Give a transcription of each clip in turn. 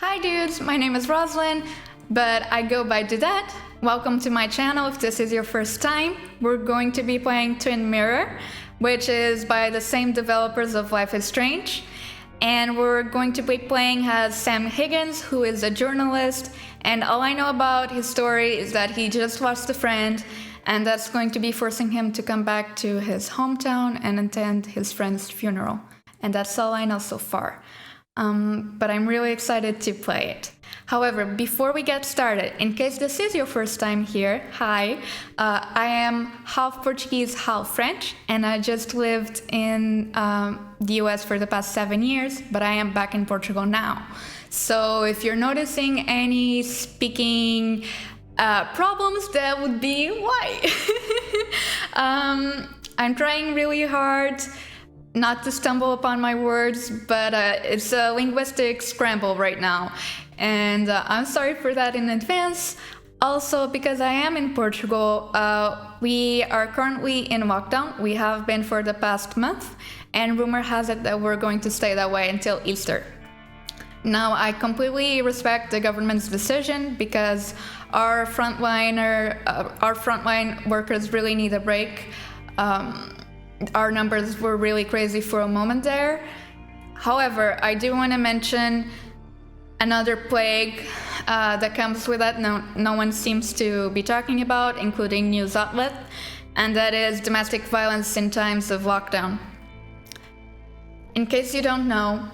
Hi dudes, my name is Roslyn, but I go by Dudette. Welcome to my channel. If this is your first time, we're going to be playing Twin Mirror, which is by the same developers of Life is Strange. And we're going to be playing as Sam Higgs, who is a journalist, and all I know about his story is that he just lost a friend, and that's going to be forcing him to come back to his hometown and attend his friend's funeral. And that's all I know so far. But I'm really excited to play it. However, before we get started, in case this is your first time here, hi, I am half Portuguese, half French, and I just lived in the US for the past 7 years, but I am back in Portugal now. So if you're noticing any speaking problems, that would be why. I'm trying really hard not to stumble upon my words, but it's a linguistic scramble right now. And I'm sorry for that in advance. Also, because I am in Portugal, we are currently in lockdown. We have been for the past month, and rumor has it that we're going to stay that way until Easter. Now, I completely respect the government's decision because our frontline workers really need a break. Our numbers were really crazy for a moment there. However, I do want to mention another plague that comes with that no one seems to be talking about, including news outlets, and that is domestic violence in times of lockdown. In case you don't know,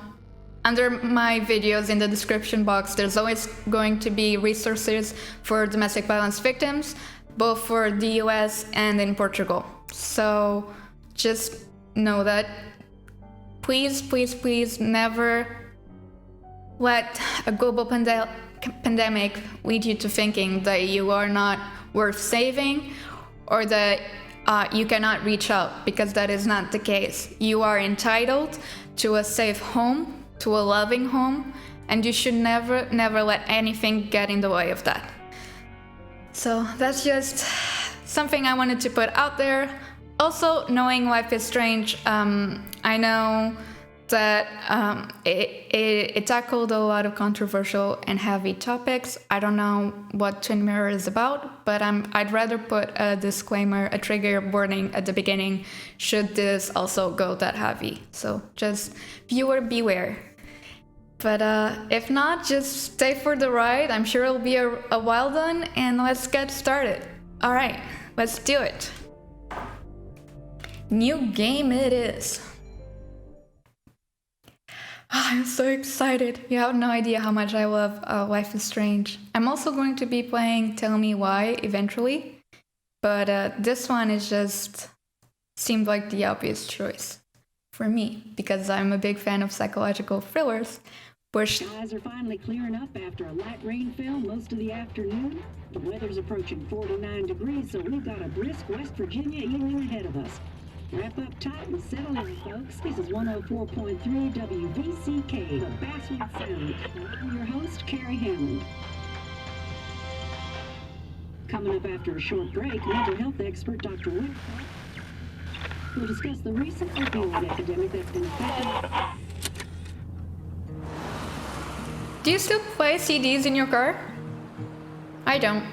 under my videos in the description box, there's always going to be resources for domestic violence victims, both for the US and in Portugal. So just know that. Please, please, please never let a global pandemic lead you to thinking that you are not worth saving or that you cannot reach out, because that is not the case. You are entitled to a safe home, to a loving home, and you should never let anything get in the way of that. So that's just something I wanted to put out there. Also, knowing Life is Strange, I know that it tackled a lot of controversial and heavy topics. I don't know what Twin Mirror is about, but I'd rather put a disclaimer, a trigger warning at the beginning, should this also go that heavy. So just viewer beware. But if not, just stay for the ride. I'm sure it'll be a wild one, and let's get started. All right, let's do it. New game it is. I'm so excited. You have no idea how much I love Life is Strange. I'm also going to be playing Tell Me Why eventually, but this one is just seemed like the obvious choice for me because I'm a big fan of psychological thrillers. Skies are finally clearing up after a light rainfall most of the afternoon. The weather's approaching 49 degrees, so we've got a brisk West Virginia evening ahead of us. Wrap up tight and settle in, folks. This is 104.3 WVCK, the Basswood Sound. I'm your host, Carrie Hammond. Coming up after a short break, mental health expert Dr. Rick will discuss the recent opioid epidemic that's been affecting. Do you still play CDs in your car? I don't.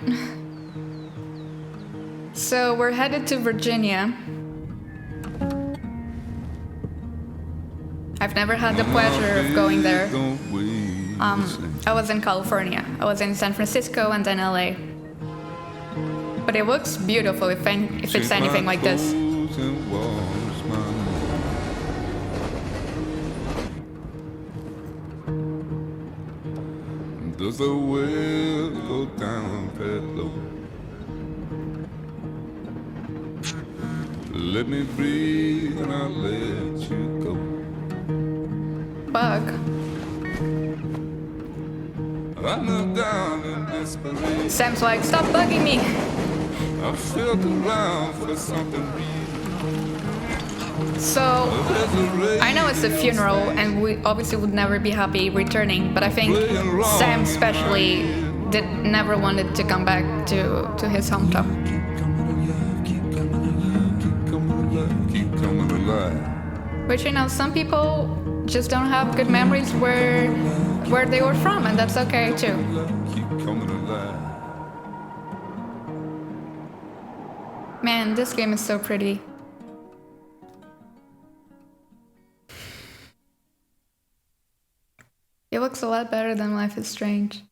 So we're headed to Virginia. I've never had the pleasure of going there. I was in California. I was in San Francisco and then LA. But it looks beautiful if it's anything like this. Does the well go down that low? Let me breathe and I'll let you go. Bug. I knelt down in desperation. Sam's like, stop bugging me. I felt around for something real. So, I know it's a funeral and we obviously would never be happy returning, but I think Sam especially never wanted to come back to his hometown. Keep coming alive. Which, you know, some people just don't have good memories where where they were from, and that's okay too. Keep coming alive. Man, this game is so pretty. It looks a lot better than Life is Strange.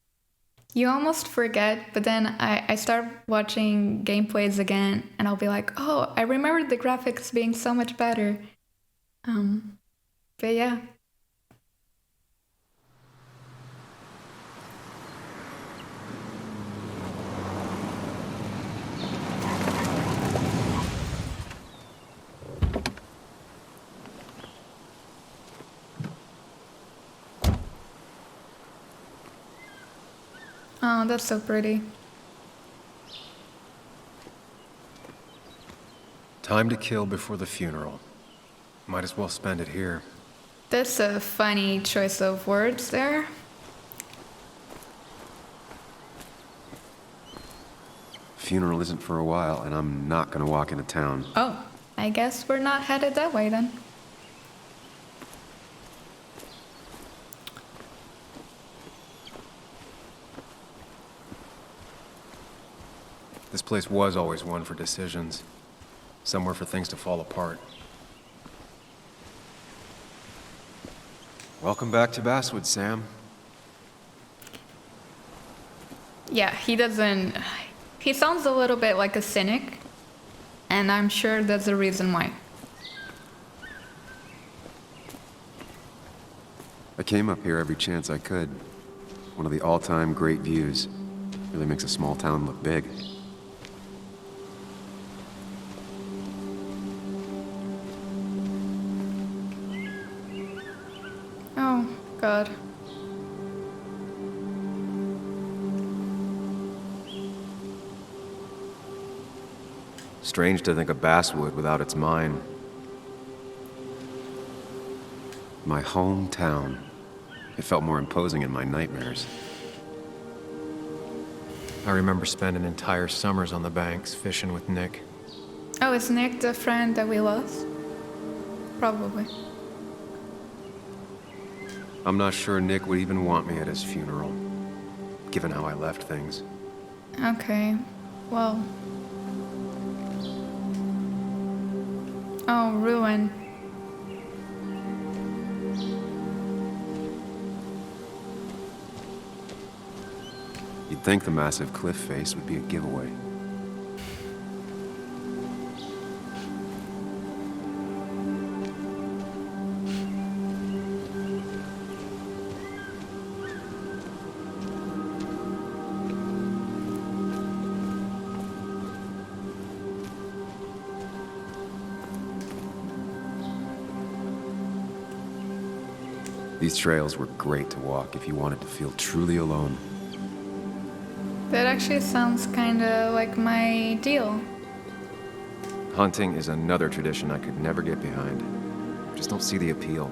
You almost forget, but then I start watching gameplays again, and I'll be like, oh, I remember the graphics being so much better. But yeah. Oh, that's so pretty. Time to kill before the funeral. Might as well spend it here. That's a funny choice of words there. Funeral isn't for a while, and I'm not gonna walk into town. Oh, I guess we're not headed that way then. This place was always one for decisions. Somewhere for things to fall apart. Welcome back to Basswood, Sam. Yeah, he doesn't... He sounds a little bit like a cynic, and I'm sure that's the reason why. I came up here every chance I could. One of the all-time great views. Really makes a small town look big. Oh, God. Strange to think of Basswood without its mine. My hometown. It felt more imposing in my nightmares. I remember spending entire summers on the banks fishing with Nick. Oh, is Nick the friend that we lost? Probably. I'm not sure Nick would even want me at his funeral, given how I left things. Okay, well... Oh, ruin. You'd think the massive cliff face would be a giveaway. These trails were great to walk if you wanted to feel truly alone. That actually sounds kinda like my deal. Hunting is another tradition I could never get behind. Just don't see the appeal.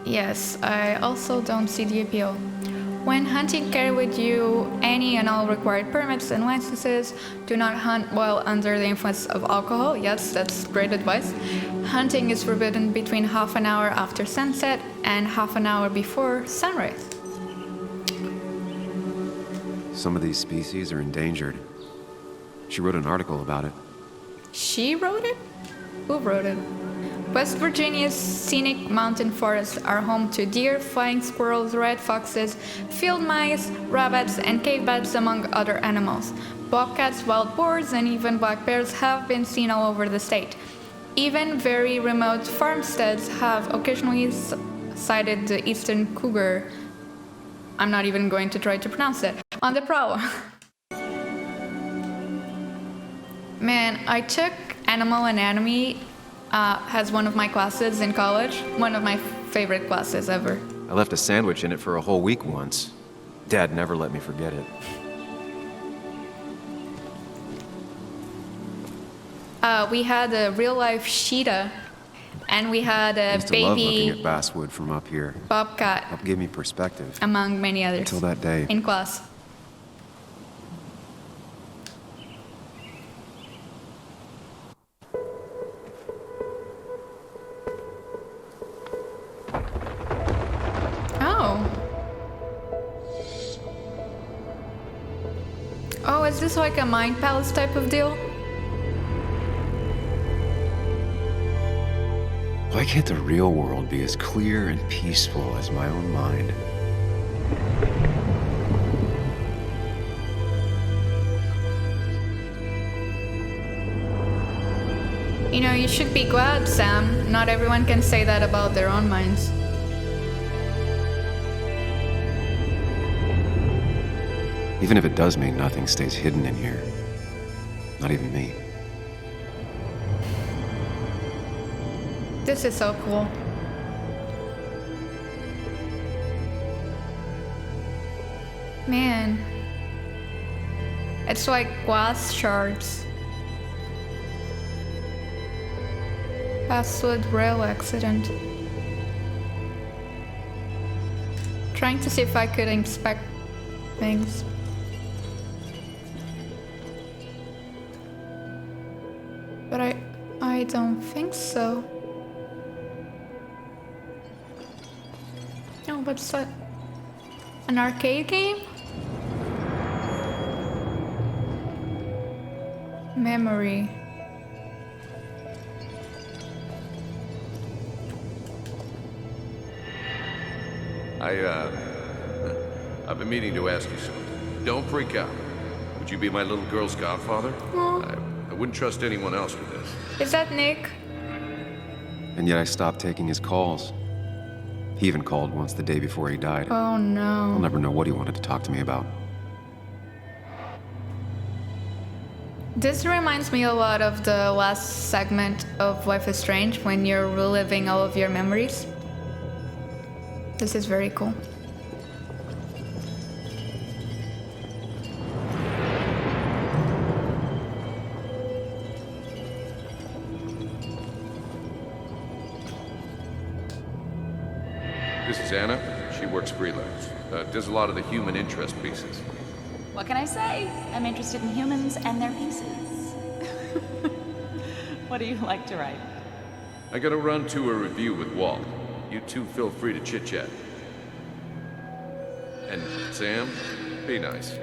Yes, I also don't see the appeal. When hunting, carry with you any and all required permits and licenses. Do not hunt while under the influence of alcohol. Yes, that's great advice. Hunting is forbidden between half an hour after sunset and half an hour before sunrise. Some of these species are endangered. She wrote an article about it. She wrote it? Who wrote it? West Virginia's scenic mountain forests are home to deer, flying squirrels, red foxes, field mice, rabbits, and cave bats, among other animals. Bobcats, wild boars, and even black bears have been seen all over the state. Even very remote farmsteads have occasionally sighted the eastern cougar. I'm not even going to try to pronounce it. On the prowl. Man, I took animal anatomy as one of my classes in college. One of my favorite classes ever. I left a sandwich in it for a whole week once. Dad never let me forget it. We had a real-life cheetah, and we had I a used to love looking baby at Basswood from up here. bobcat, Helped give me perspective. among many others. Until that day. In class. is this like a mind palace type of deal? Why can't the real world be as clear and peaceful as my own mind? You know, you should be glad, Sam. Not everyone can say that about their own minds. Even if it does mean nothing stays hidden in here. Not even me. This is so cool. Man. It's like glass shards. Passwood rail accident. Trying to see if I could inspect things. But I don't think so. Oh, what's that? An arcade game? Memory. I've been meaning to ask you something. Don't freak out. Would you be my little girl's godfather? Aw. I wouldn't trust anyone else with this. Is that Nick? And yet I stopped taking his calls. He even called once the day before he died. Oh I'll no. never know what he wanted to talk to me about. This reminds me a lot of the last segment of Life is Strange when you're reliving all of your memories. This is very cool. This is Anna. She works freelance. Does a lot of the human interest pieces. What can I say? I'm interested in humans and their pieces. What do you like to write? I gotta run to a review with Walt. You two feel free to chit-chat. And Sam, be nice.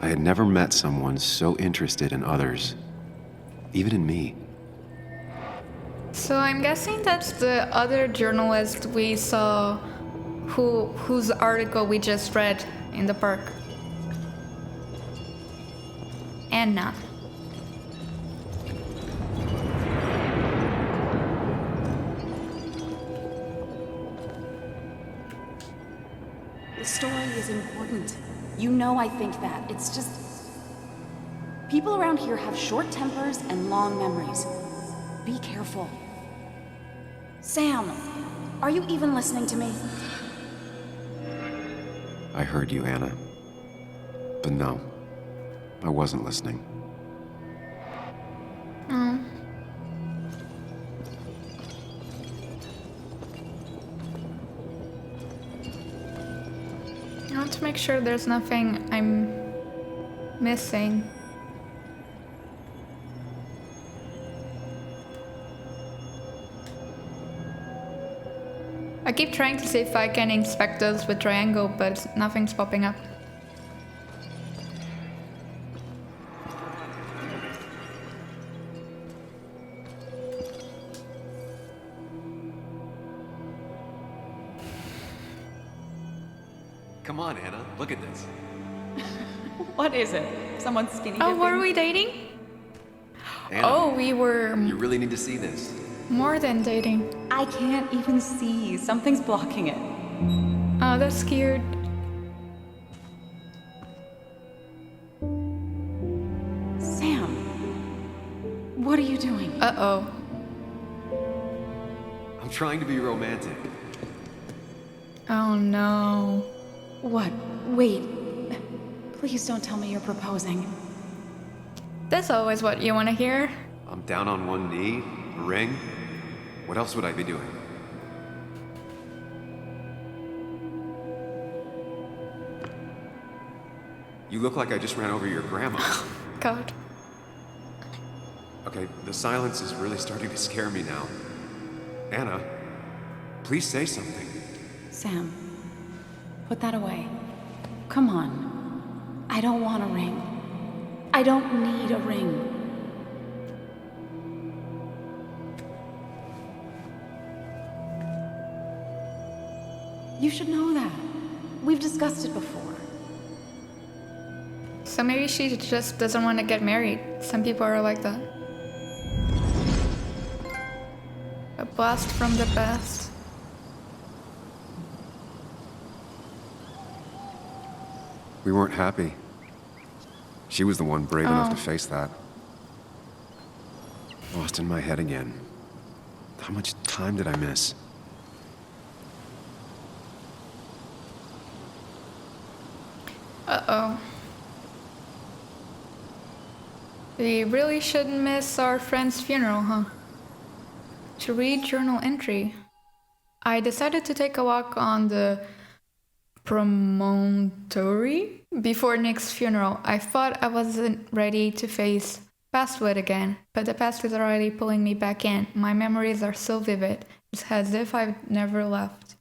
I had never met someone so interested in others. Even in me. So I'm guessing that's the other journalist we saw whose article we just read in the park. Anna. The story is important. You know I think that. It's just... people around here have short tempers and long memories. Be careful. Sam, are you even listening to me? I heard you, Anna. But no, I wasn't listening. Oh. I want to make sure there's nothing I'm missing. I keep trying to see if I can inspect those with triangle, but nothing's popping up. Come on, Anna, look at this. What is it? Someone skinny Oh, dipping? were we dating? Anna, Oh, we were you really need to see this. more than dating. I can't even see. Something's blocking it. Oh, that's cute. Sam, what are you doing? Uh-oh. I'm trying to be romantic. Oh no. What? Wait. Please don't tell me you're proposing. That's always what you want to hear. I'm down on one knee, a ring. What else would I be doing? You look like I just ran over your grandma. God. Okay, the silence is really starting to scare me now. Anna, please say something. Sam, put that away. Come on. I don't want a ring. I don't need a ring. You should know that. We've discussed it before. So maybe she just doesn't want to get married. Some people are like that. A blast from the past. We weren't happy. She was the one brave enough to face that. Lost in my head again. How much time did I miss? Uh-oh. We really shouldn't miss our friend's funeral, huh? To read journal entry. I decided to take a walk on the promontory before Nick's funeral. I thought I wasn't ready to face pastwood again, but the past is already pulling me back in. My memories are so vivid. It's as if I've never left.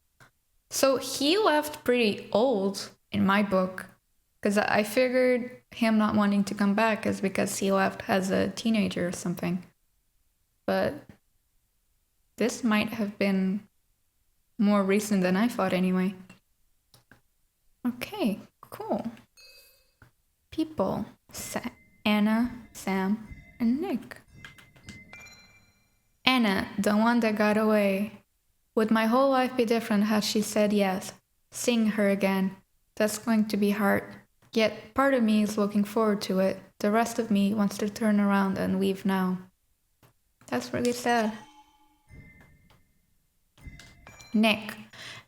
So he left pretty old in my book, because I figured him not wanting to come back is because he left as a teenager or something. But this might have been more recent than I thought anyway. Okay, cool. People. Anna, Sam, and Nick. Anna, the one that got away. Would my whole life be different had she said yes? Seeing her again. That's going to be hard. Yet part of me is looking forward to it. The rest of me wants to turn around and leave now. That's really sad. Nick.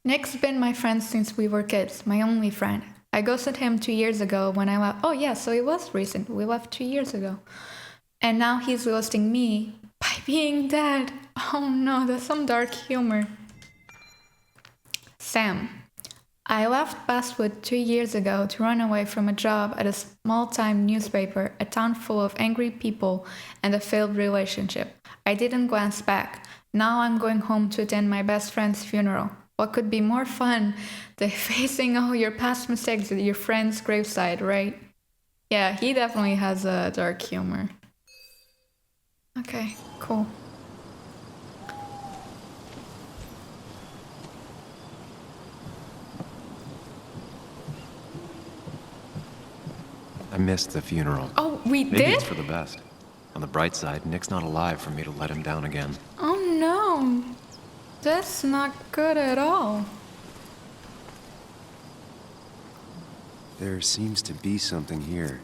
Nick's been my friend since we were kids, my only friend. I ghosted him 2 years ago when I left. Oh yeah, so it was recent. We left 2 years ago. And now he's ghosting me by being dead. Oh no, that's some dark humor. Sam. I left Basswood 2 years ago to run away from a job at a small-time newspaper, a town full of angry people, and a failed relationship. I didn't glance back. Now I'm going home to attend my best friend's funeral. What could be more fun than facing all your past mistakes at your friend's graveside, right? Yeah, he definitely has a dark humor. Okay, cool. I missed the funeral. Oh, we Maybe did? it's for the best. On the bright side, Nick's not alive for me to let him down again. Oh no. That's not good at all. There seems to be something here.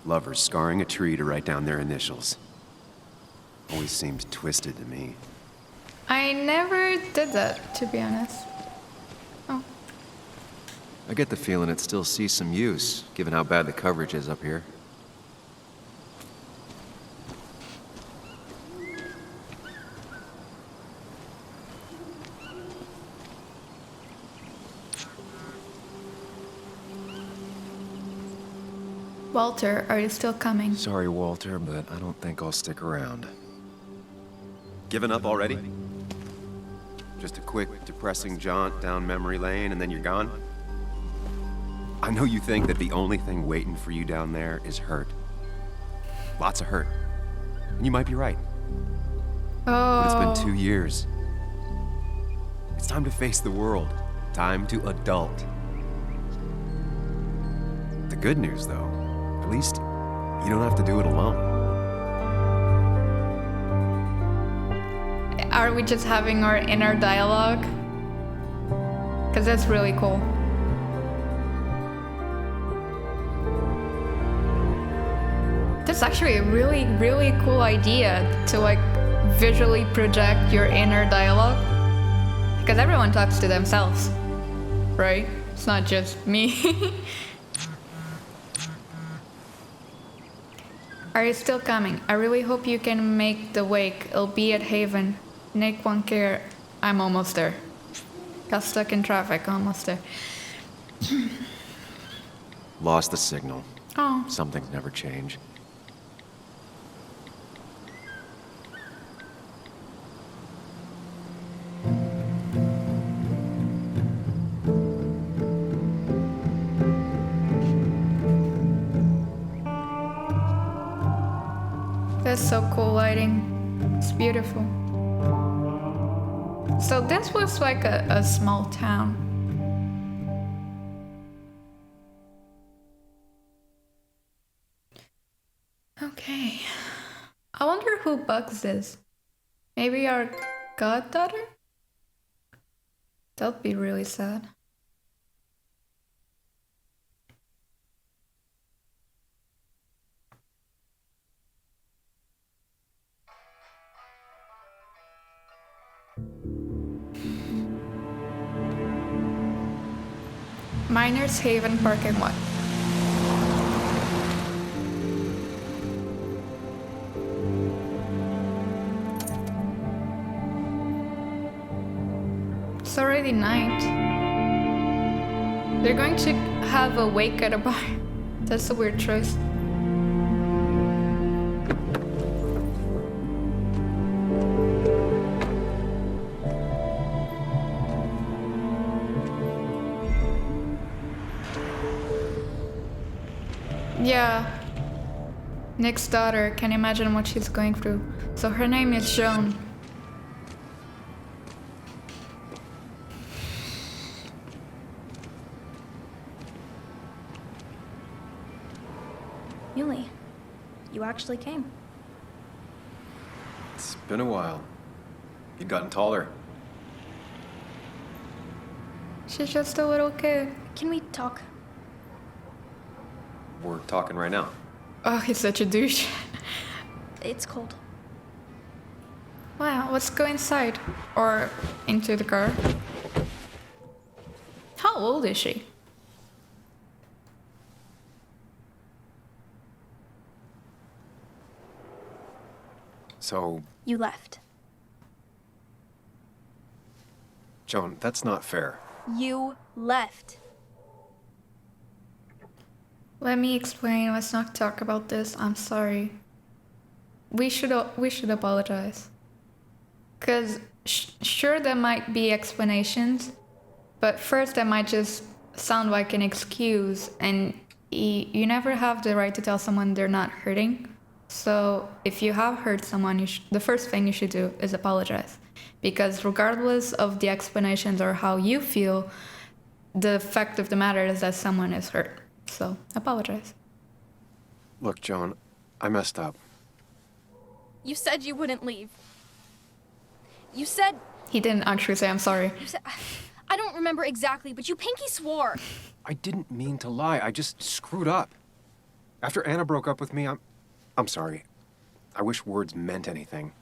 Lovers scarring a tree to write down their initials. Always seems twisted to me. I never did that, to be honest. Oh. I get the feeling it still sees some use, given how bad the coverage is up here. Walter, are you still coming? Sorry, Walter, but I don't think I'll stick around. Given up already? Just a quick, depressing jaunt down memory lane and then you're gone? I know you think that the only thing waiting for you down there is hurt. Lots of hurt. And you might be right. But it's been 2 years. It's time to face the world. Time to adult. The good news, though, at least you don't have to do it alone. Are we just having our inner dialogue? Because that's really cool. That's actually a really, really cool idea to like visually project your inner dialogue. Because everyone talks to themselves, right? It's not just me. Are you still coming? I really hope you can make the wake. It'll be at Haven. Nick won't care. I'm almost there. Got stuck in traffic, almost there. Lost the signal. Oh. Some things never change. That's so cool lighting. It's beautiful. So this was like a small town. Okay. I wonder who Bugs is. Maybe our goddaughter? That'd be really sad. Miners Haven parking lot. It's already night. They're going to have a wake at a bar. That's a weird choice. Yeah. Nick's daughter, can you imagine what she's going through? So her name is Joan. Yuli, you actually came. It's been a while. You've gotten taller. She's just a little kid. Can we talk? We're talking right now. Oh, he's such a douche. It's cold. Wow, let's go inside. Or into the car. How old is she? So, You left. Joan, that's not fair. You left. Let me explain. Let's not talk about this. I'm sorry. We should apologize. Cause sure there might be explanations, but first that might just sound like an excuse, and you never have the right to tell someone they're not hurting. So if you have hurt someone, the first thing you should do is apologize, because regardless of the explanations or how you feel, the fact of the matter is that someone is hurt. So, apologize. Look, Joan, I messed up. You said you wouldn't leave. You said... He didn't actually say I'm sorry. You said... I don't remember exactly, but you pinky swore. I didn't mean to lie. I just screwed up. After Anna broke up with me, I'm sorry. I wish words meant anything.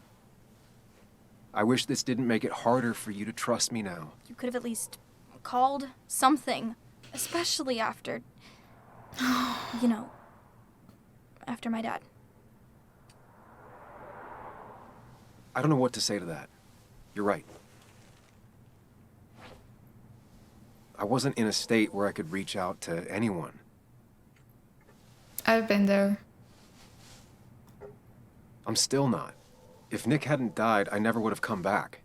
I wish this didn't make it harder for you to trust me now. You could have at least called something, especially after... you know, after my dad. I don't know what to say to that. You're right. I wasn't in a state where I could reach out to anyone. I've been there. I'm still not. If Nick hadn't died, I never would have come back.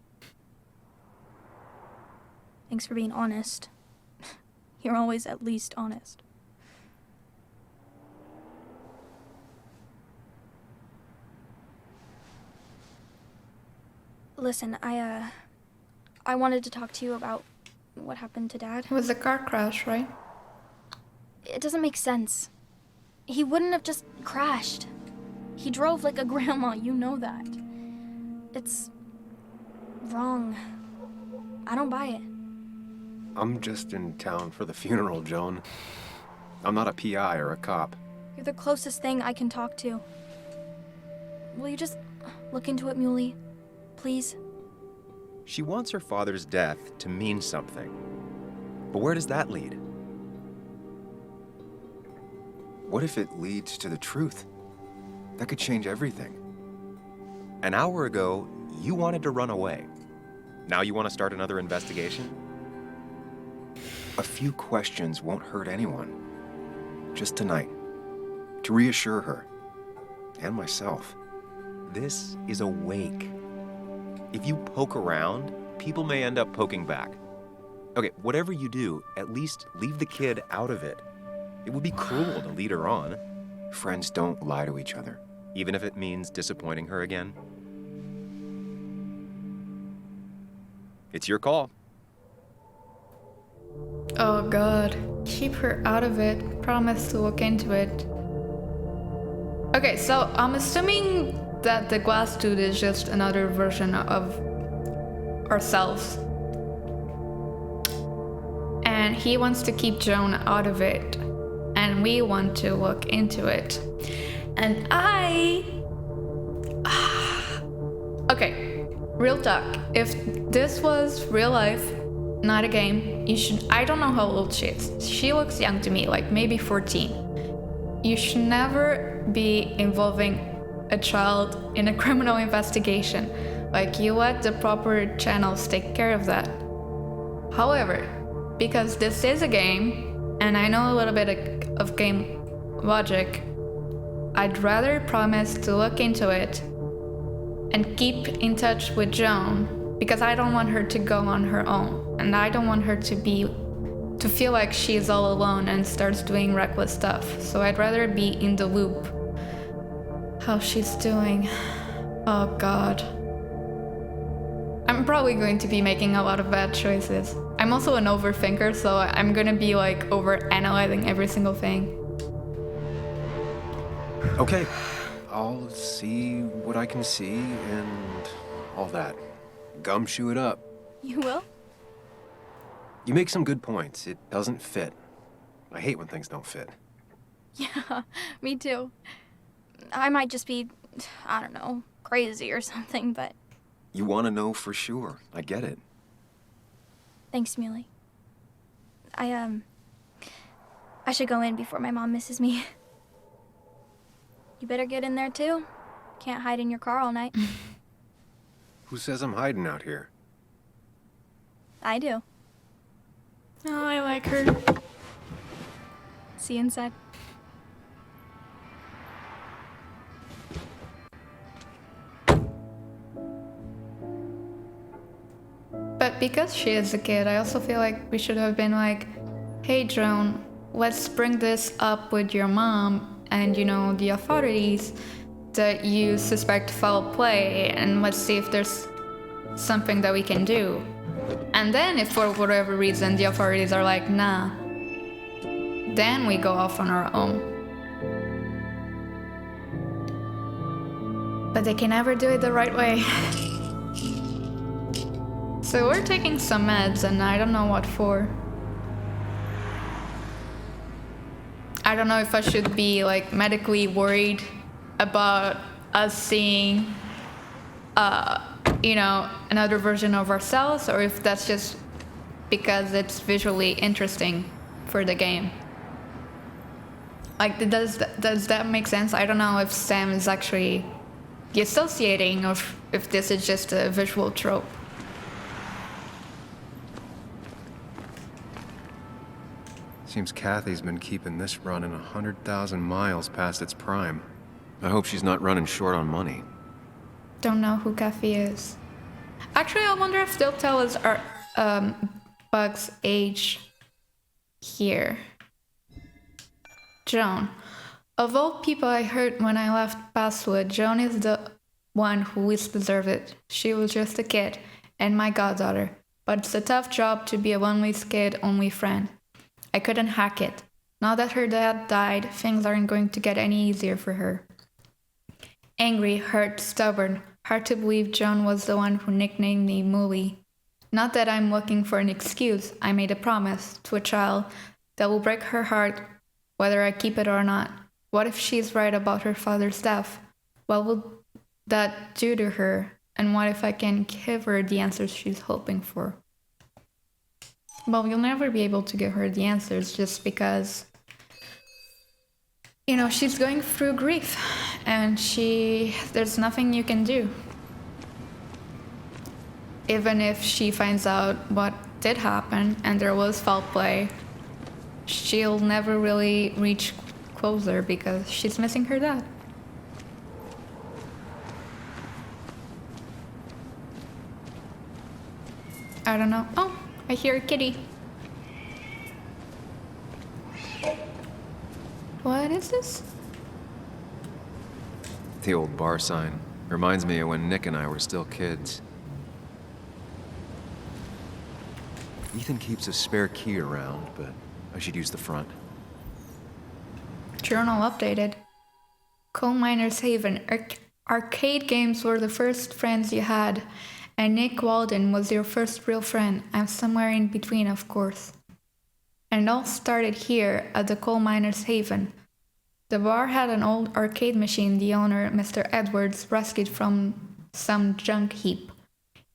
Thanks for being honest. You're always at least honest. Listen, I wanted to talk to you about what happened to Dad. It was a car crash, right? It doesn't make sense. He wouldn't have just crashed. He drove like a grandma, you know that. It's wrong. I don't buy it. I'm just in town for the funeral, Joan. I'm not a PI or a cop. You're the closest thing I can talk to. Will you just look into it, Muley? Please? She wants her father's death to mean something. But where does that lead? What if it leads to the truth? That could change everything. An hour ago, you wanted to run away. Now you want to start another investigation? A few questions won't hurt anyone. Just tonight. To reassure her. And myself. This is a wake. If you poke around, people may end up poking back. Okay, whatever you do, at least leave the kid out of it. It would be cruel to lead her on. Friends don't lie to each other. even if it means disappointing her again. It's your call. Oh god. Keep her out of it. Promise to look into it. Okay, so I'm assuming that the glass dude is just another version of ourselves. And he wants to keep Joan out of it. And we want to look into it. And okay, real talk. If this was real life, not a game, you should... I don't know how old she is. She looks young to me, like maybe 14. You should never be involving a child in a criminal investigation. Like, you let the proper channels take care of that. However, because this is a game, and I know a little bit of game logic, I'd rather promise to look into it and keep in touch with Joan, because I don't want her to go on her own, and I don't want her to feel like she's all alone and starts doing reckless stuff. So I'd rather be in the loop. How she's doing. Oh god. I'm probably going to be making a lot of bad choices. I'm also an overthinker, so I'm gonna be like over-analyzing every single thing. Okay, I'll see what I can see and all that. Gumshoe it up. You will? You make some good points. It doesn't fit. I hate when things don't fit. Yeah, me too. I might just be, I don't know, crazy or something, but... You want to know for sure. I get it. Thanks, Muley. I should go in before my mom misses me. You better get in there, too. Can't hide in your car all night. Who says I'm hiding out here? I do. Oh, I like her. See you inside. But because she is a kid, I also feel like we should have been like, hey Joan, let's bring this up with your mom and, you know, the authorities that you suspect foul play, and let's see if there's something that we can do. And then if for whatever reason the authorities are like, nah, then we go off on our own. But they can never do it the right way. So we're taking some meds, and I don't know what for. I don't know if I should be like medically worried about us seeing, you know, another version of ourselves, or if that's just because it's visually interesting for the game. Like, does that make sense? I don't know if Sam is actually dissociating, or if this is just a visual trope. Seems Kathy's been keeping this running 100,000 miles past its prime. I hope she's not running short on money. Don't know who Kathy is. Actually, I wonder if they'll tell us our Bug's age here. Joan. Of all people I heard when I left Passwood, Joan is the one who least deserved it. She was just a kid, and my goddaughter. But it's a tough job to be a lonely kid only friend. I couldn't hack it. Now that her dad died, things aren't going to get any easier for her. Angry, hurt, stubborn. Hard to believe Joan was the one who nicknamed me Muley. Not that I'm looking for an excuse. I made a promise to a child that will break her heart whether I keep it or not. What if she's right about her father's death? What will that do to her? And what if I can give her the answers she's hoping for? Well, you'll never be able to give her the answers just because, you know, she's going through grief and there's nothing you can do. Even if she finds out what did happen and there was foul play, she'll never really reach closer because she's missing her dad. I don't know. Oh, I hear a kitty. What is this? The old bar sign. Reminds me of when Nick and I were still kids. Ethan keeps a spare key around, but I should use the front. Journal updated. Coal Miners Haven. Arcade games were the first friends you had, and Nick Walden was your first real friend. I'm somewhere in between, of course. And it all started here at the Coal Miners Haven. The bar had an old arcade machine the owner, Mr. Edwards, rescued from some junk heap.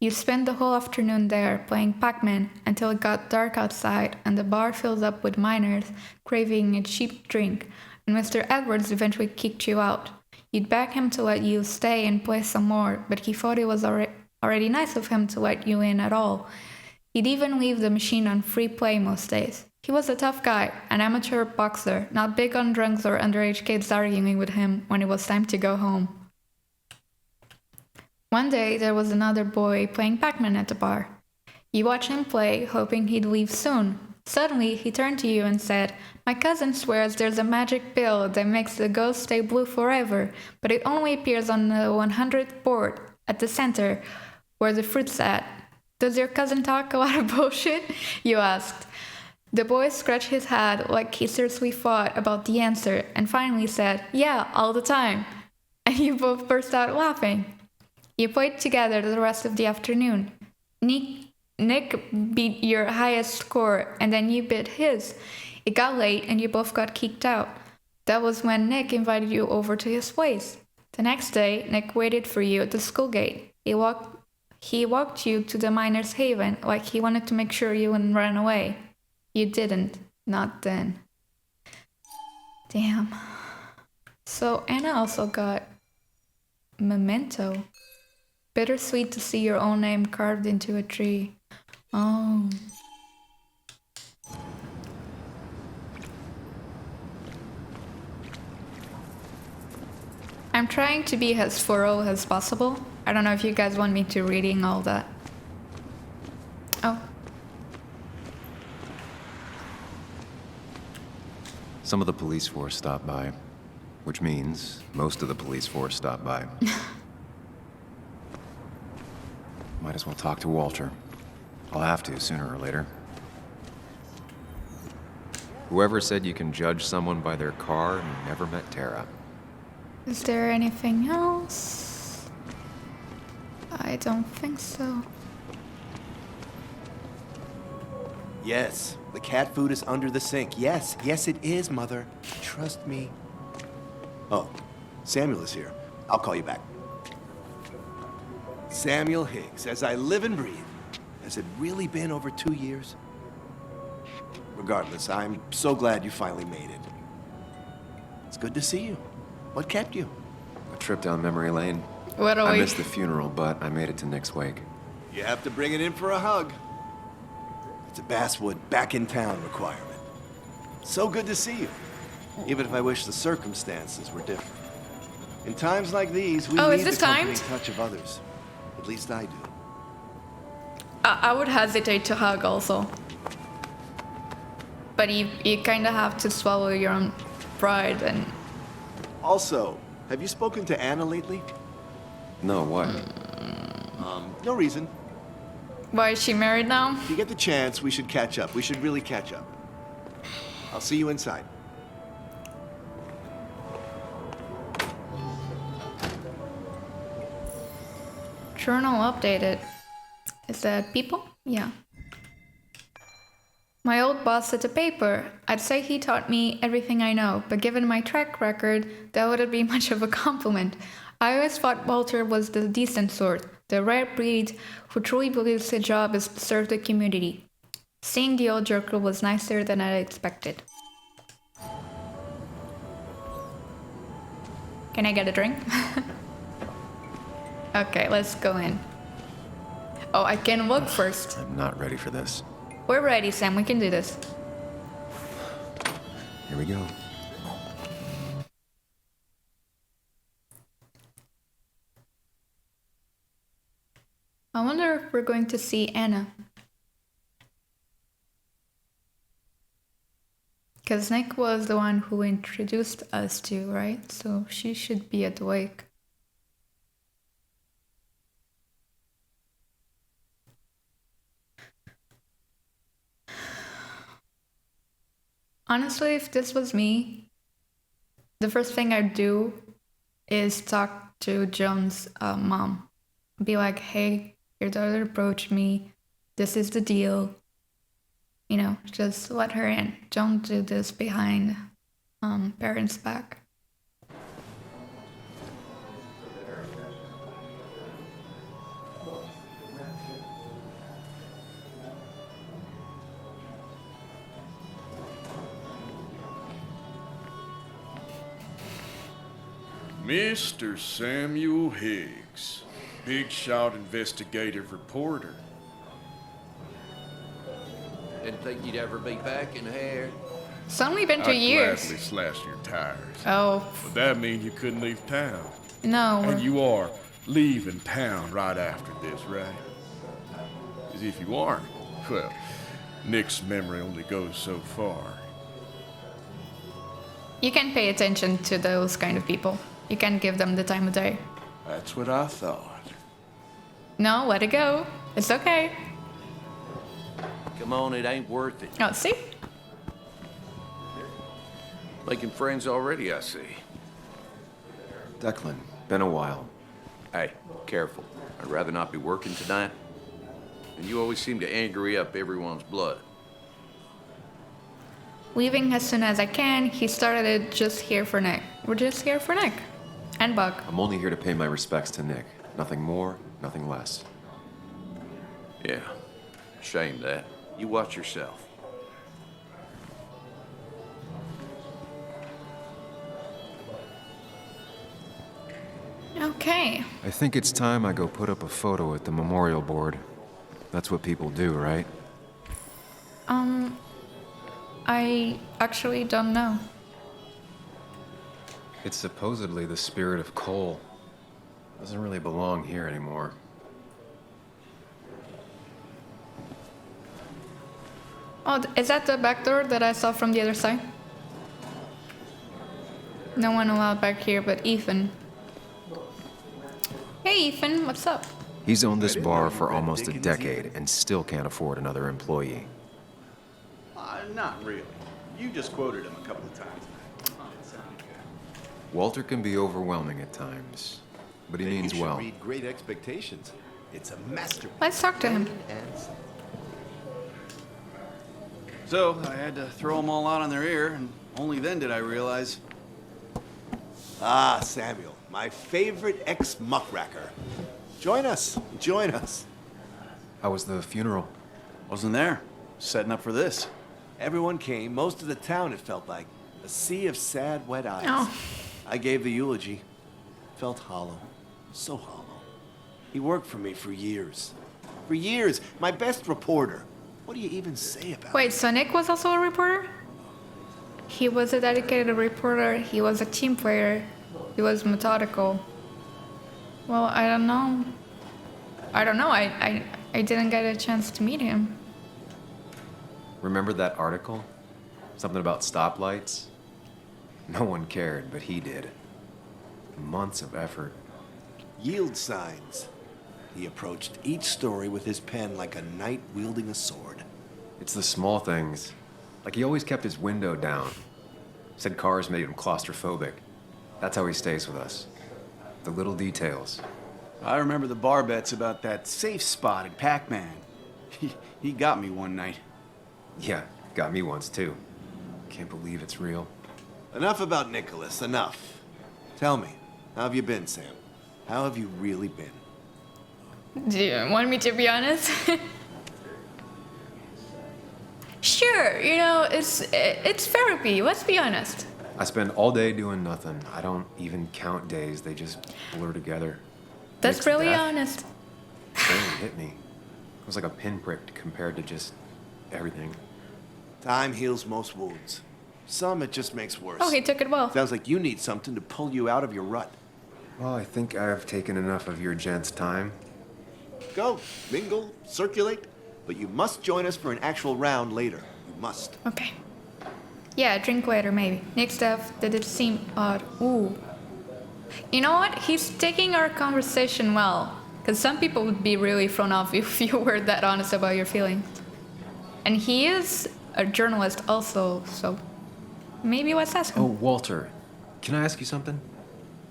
You spent the whole afternoon there playing Pac-Man until it got dark outside and the bar filled up with miners craving a cheap drink, and Mr. Edwards eventually kicked you out. You'd beg him to let you stay and play some more, but he thought it was already nice of him to let you in at all. He'd even leave the machine on free play most days. He was a tough guy, an amateur boxer, not big on drunks or underage kids arguing with him when it was time to go home. One day, there was another boy playing Pac-Man at the bar. You watched him play, hoping he'd leave soon. Suddenly, he turned to you and said, "My cousin swears there's a magic pill that makes the ghost stay blue forever, but it only appears on the 100th board at the center, where the fruit's at. Does your cousin talk a lot of bullshit?" You asked. The boy scratched his head like he seriously thought about the answer and finally said, "Yeah, all the time." And you both burst out laughing. You played together the rest of the afternoon. Nick beat your highest score and then you beat his. It got late and you both got kicked out. That was when Nick invited you over to his place. The next day, Nick waited for you at the school gate. He walked you to the Miners' Haven like he wanted to make sure you wouldn't run away. You didn't. Not then. Damn. So Anna also got Memento. Bittersweet to see your own name carved into a tree. Oh. I'm trying to be as thorough as possible. I don't know if you guys want me to reading all that. Oh. Some of the police force stopped by, which means most of the police force stopped by. Might as well talk to Walter. I'll have to sooner or later. Whoever said you can judge someone by their car never met Tara. Is there anything else? I don't think so. Yes, the cat food is under the sink. Yes, it is, Mother. Trust me. Oh, Samuel is here. I'll call you back. Samuel Higgs, as I live and breathe. Has it really been over 2 years? Regardless, I'm so glad you finally made it. It's good to see you. What kept you? A trip down memory lane. I missed the funeral, but I made it to Nick's wake. You have to bring it in for a hug. It's a Basswood back in town requirement. So good to see you. Even if I wish the circumstances were different. In times like these, we need the company touch of others. At least I do. I would hesitate to hug also. But you kind of have to swallow your own pride and... Also, have you spoken to Anna lately? No, what? No reason. Why is she married now? If you get the chance, we should catch up. We should really catch up. I'll see you inside. Journal updated. Is that people? Yeah. My old boss at the paper. I'd say he taught me everything I know, but given my track record, that wouldn't be much of a compliment. I always thought Walter was the decent sort, the rare breed who truly believes his job is to serve the community. Seeing the old joker was nicer than I expected. Can I get a drink? Okay, let's go in. Oh, I can look first. I'm not ready for this. We're ready, Sam. We can do this. Here we go. I wonder if we're going to see Anna. Because Nick was the one who introduced us to, right? So she should be at the wake. Honestly, if this was me, the first thing I'd do is talk to John's mom. Be like, hey, your daughter approached me. This is the deal. You know, just let her in. Don't do this behind parents' back. Mr. Samuel Higgs, big shot investigative reporter. Didn't think you'd ever be back in here. It's only been 2 years. I'd gladly slash your tires. Oh. But that means you couldn't leave town. No. And you are leaving town right after this, right? As if you aren't. Well, Nick's memory only goes so far. You can pay attention to those kind of people. You can give them the time of day. That's what I thought. No, let it go. It's okay. Come on, it ain't worth it. Oh, see? Making friends already, I see. Declan, been a while. Hey, careful. I'd rather not be working tonight. And you always seem to angry up everyone's blood. Leaving as soon as I can. He started it just here for Nick. We're just here for Nick. And Buck. I'm only here to pay my respects to Nick. Nothing more, nothing less. Yeah, shame that. You watch yourself. Okay. I think it's time I go put up a photo at the memorial board. That's what people do, right? I actually don't know. It's supposedly the spirit of coal. Doesn't really belong here anymore. Oh, is that the back door that I saw from the other side? No one allowed back here but Ethan. Hey Ethan, what's up? He's owned this bar for almost a decade and still can't afford another employee. Not really. You just quoted him a couple of times. Walter can be overwhelming at times, but he means You should well. read Great Expectations. It's a masterpiece. Let's talk to him. So, I had to throw them all out on their ear, and only then did I realize. Ah, Samuel, my favorite ex-muckracker. Join us. Join us. How was the funeral? Wasn't there. Setting up for this. Everyone came, most of the town, it felt like. A sea of sad, wet eyes. Oh. I gave the eulogy. Felt hollow. So hollow. He worked for me for years. For years. My best reporter. What do you even say about Wait, so Nick was also a reporter? He was a dedicated reporter. He was a team player. He was methodical. Well, I don't know. I didn't get a chance to meet him. Remember that article? Something about stoplights? No one cared, but he did. Months of effort. Yield signs. He approached each story with his pen like a knight wielding a sword. It's the small things. Like he always kept his window down. Said cars made him claustrophobic. That's how he stays with us. The little details. I remember the bar bets about that safe spot in Pac-Man. He got me one night. Yeah, got me once too. Can't believe it's real. Enough about Nicholas, enough. Tell me, how have you been, Sam? How have you really been? Do you want me to be honest? Sure, you know, it's therapy, let's be honest. I spend all day doing nothing. I don't even count days, they just blur together. That's Nick's really death honest. barely hit me. It was like a pinprick compared to just everything. Time heals most wounds. Some it just makes worse. Oh, he took it well. Sounds like you need something to pull you out of your rut. Well, I think I've taken enough of your gents' time. Go, mingle, circulate, but you must join us for an actual round later. You must. Okay. Yeah, drink later, maybe. Next up, did it seem odd? Ooh. You know what? He's taking our conversation well. Because some people would be really thrown off if you were that honest about your feelings. And he is a journalist also, so Maybe let's ask him. Oh, Walter, can I ask you something?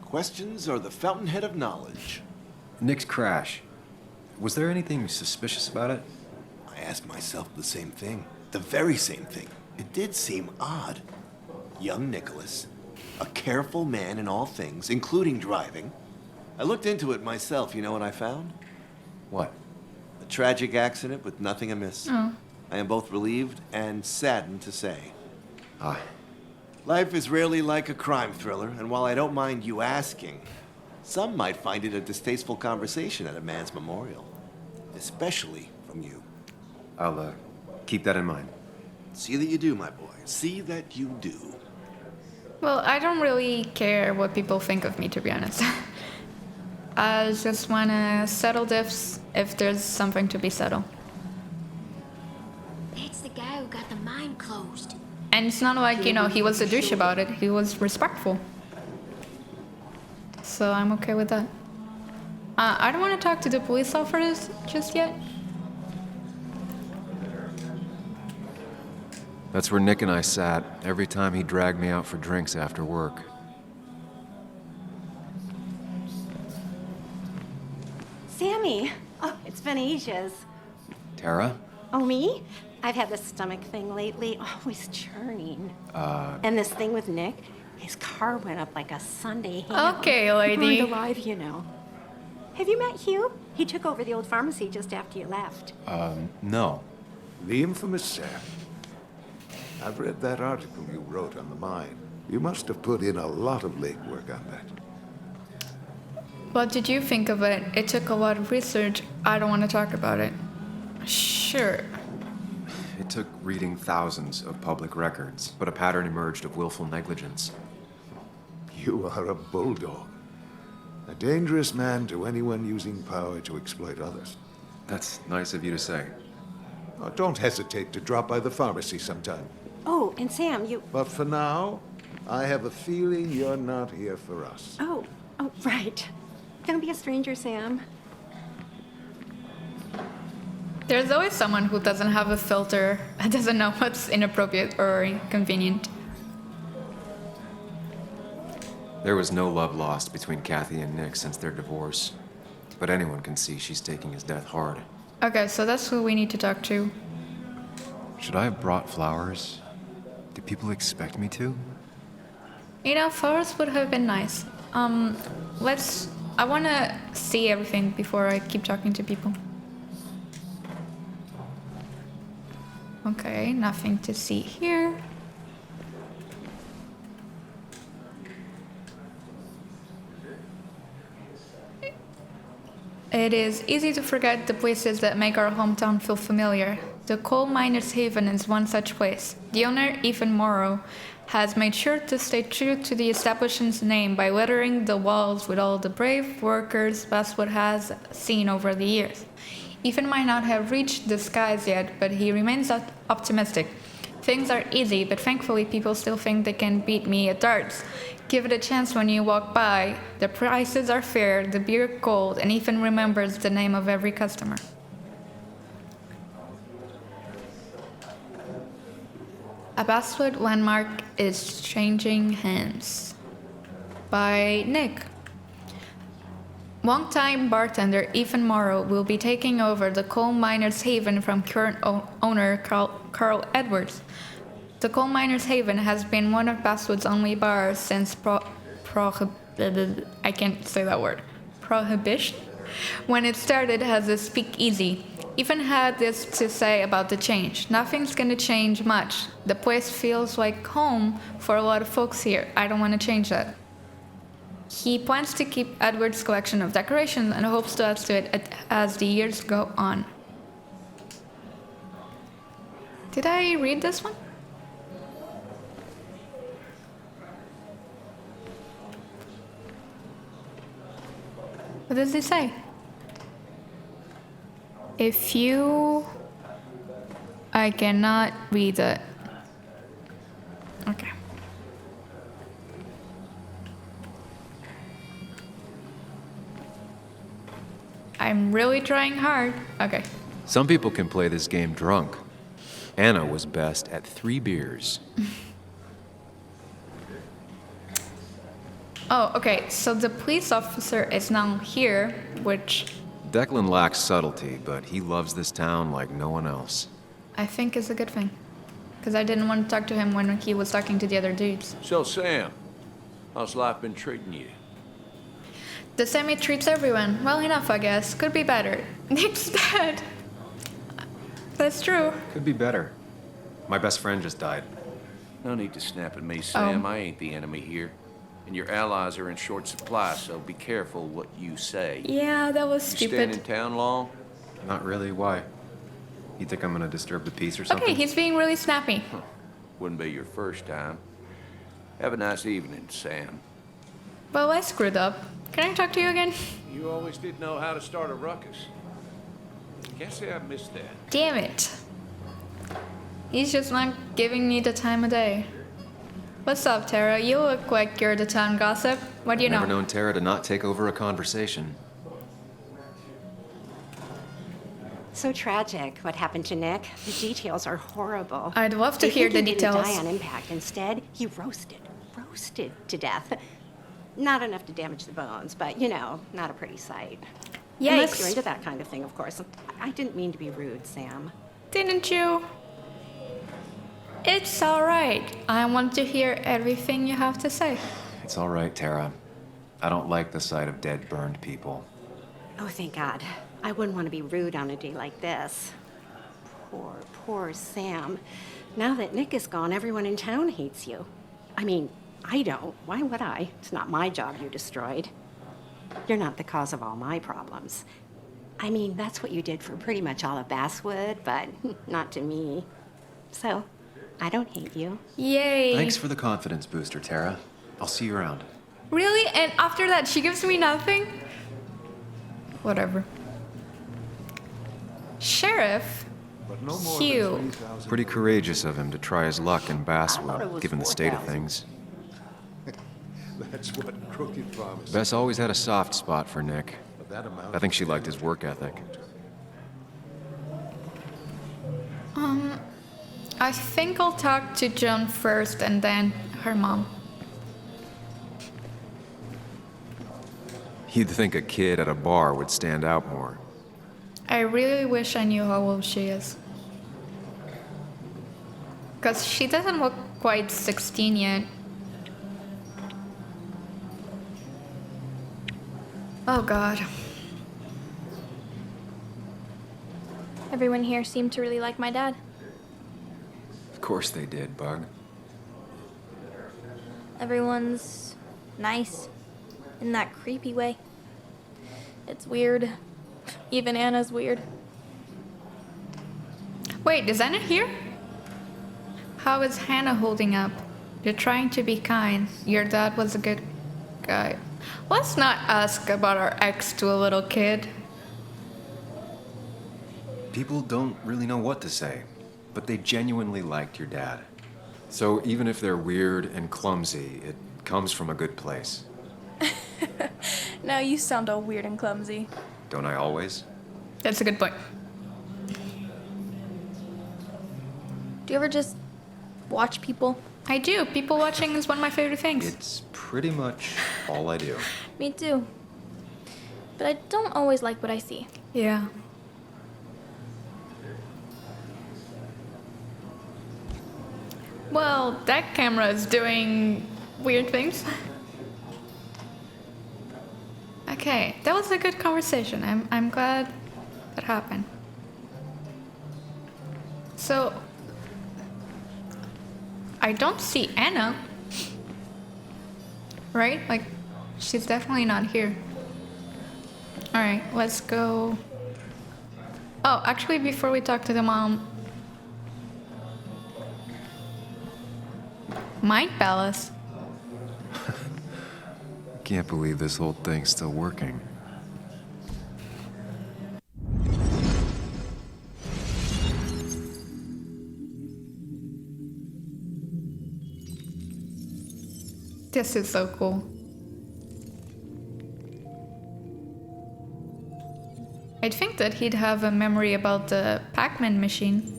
Questions are the fountainhead of knowledge. Nick's crash. Was there anything suspicious about it? I asked myself the same thing. The very same thing. It did seem odd. Young Nicholas, a careful man in all things, including driving. I looked into it myself. You know what I found? What? A tragic accident with nothing amiss. Oh. I am both relieved and saddened to say. Ah. Life is rarely like a crime thriller, and while I don't mind you asking, some might find it a distasteful conversation at a man's memorial. Especially from you. I'll, keep that in mind. See that you do, my boy. See that you do. Well, I don't really care what people think of me, to be honest. I just want to settle this if there's something to be settled. That's the guy who got the mine closed. And it's not like, you know, he was a douche about it. He was respectful. So I'm okay with that. I don't want to talk to the police officers just yet. That's where Nick and I sat every time he dragged me out for drinks after work. Sammy! Oh, it's been ages. Tara? Oh, me? I've had this stomach thing lately, always churning. And this thing with Nick, his car went up like a Sunday ham. Okay, lady. Burned alive, you know. Have you met Hugh? He took over the old pharmacy just after you left. No. The infamous Sam. I've read that article you wrote on the mine. You must have put in a lot of legwork on that. What did you think of it? It took a lot of research. I don't want to talk about it. Sure. It took reading thousands of public records, but a pattern emerged of willful negligence. You are a bulldog. A dangerous man to anyone using power to exploit others. That's nice of you to say. Oh, don't hesitate to drop by the pharmacy sometime. Oh, and Sam, you... But for now, I have a feeling you're not here for us. Oh, right. Don't be a stranger, Sam. There's always someone who doesn't have a filter and doesn't know what's inappropriate or inconvenient. There was no love lost between Kathy and Nick since their divorce. But anyone can see she's taking his death hard. Okay, so that's who we need to talk to. Should I have brought flowers? Do people expect me to? You know, flowers would have been nice. I want to see everything before I keep talking to people. Okay, nothing to see here. It is easy to forget the places that make our hometown feel familiar. The coal miner's haven is one such place. The owner, Ethan Morrow, has made sure to stay true to the establishment's name by lettering the walls with all the brave workers Basswood has seen over the years. Ethan might not have reached the skies yet, but he remains optimistic. Things are easy, but thankfully people still think they can beat me at darts. Give it a chance when you walk by. The prices are fair, the beer cold, and Ethan remembers the name of every customer. A Basswood landmark is changing hands. By Nick. Longtime bartender Ethan Morrow will be taking over the coal miner's haven from current owner Carl Edwards. The coal miner's haven has been one of Basswood's only bars since I can't say that word. Prohibition? When it started as a speakeasy. Ethan had this to say about the change. Nothing's gonna change much. The place feels like home for a lot of folks here. I don't want to change that. He plans to keep Edward's collection of decorations and hopes to add to it as the years go on. Did I read this one? What does it say? I cannot read it. Okay. I'm really trying hard. Okay. Some people can play this game drunk. Anna was best at 3 beers. Oh, okay, so the police officer is now here, which Declan lacks subtlety, but he loves this town like no one else. I think is a good thing. Because I didn't want to talk to him when he was talking to the other dudes. So, Sam, how's life been treating you? The same it treats everyone. Well enough, I guess. Could be better. Nick's dead. That's true. Could be better. My best friend just died. No need to snap at me, Sam. I ain't the enemy here. And your allies are in short supply, so be careful what you say. Yeah, that was You staying in stupid. town long? Not really. Why? You think I'm gonna disturb the peace or something? Okay, he's being really snappy. Wouldn't be your first time. Have a nice evening, Sam. Well, I screwed up. Can I talk to you again? You always did know how to start a ruckus. Can't say I missed that. Damn it. He's just not giving me the time of day. What's up, Tara? You look like you're the town gossip. What do you know? Never known Tara to not take over a conversation. So tragic what happened to Nick. The details are horrible. I'd love to They hear think the he didn't details. die on impact. Instead, he roasted to death. Not enough to damage the bones, but you know, not a pretty sight. Unless you're Yikes. into that kind of thing, of course. I didn't mean to be rude, Sam. Didn't you? It's alright. I want to hear everything you have to say. It's all right, Tara. I don't like the sight of dead, burned people. Oh, thank God. I wouldn't want to be rude on a day like this. Poor Sam. Now that Nick is gone, everyone in town hates you. I mean, I don't. Why would I? It's not my job you destroyed. You're not the cause of all my problems. I mean, that's what you did for pretty much all of Basswood, but not to me. So, I don't hate you. Yay. Thanks for the confidence booster, Tara. I'll see you around. Really? And after that, she gives me nothing? Whatever. Sheriff? But no more Hugh. than 3,000. Pretty courageous of him to try his luck in I thought it Basswood, was given the state of 4,000. things. That's what crooked promises. Bess always had a soft spot for Nick. But that amount I think she liked his work ethic. I think I'll talk to Joan first and then her mom. You'd think a kid at a bar would stand out more. I really wish I knew how old she is. Because she doesn't look quite 16 yet. Oh god. Everyone here seemed to really like my dad. Of course they did, Bug. Everyone's nice in that creepy way. It's weird. Even Anna's weird. Wait, is Anna here? How is Hannah holding up? You're trying to be kind. Your dad was a good guy. Let's not ask about our ex to a little kid. People don't really know what to say, but they genuinely liked your dad. So even if they're weird and clumsy, it comes from a good place. Now you sound all weird and clumsy. Don't I always? That's a good point. Do you ever just watch people? I do. People watching is one of my favorite things. It's pretty much all I do. Me too. But I don't always like what I see. Yeah. Well, that camera is doing weird things. Okay, that was a good conversation. I'm glad that happened. So, I don't see Anna. Right? Like, she's definitely not here. Alright, let's go. Oh, actually, before we talk to the mom. Mind Palace. Can't believe this whole thing's still working. This is so cool. I'd think that he'd have a memory about the Pac-Man machine.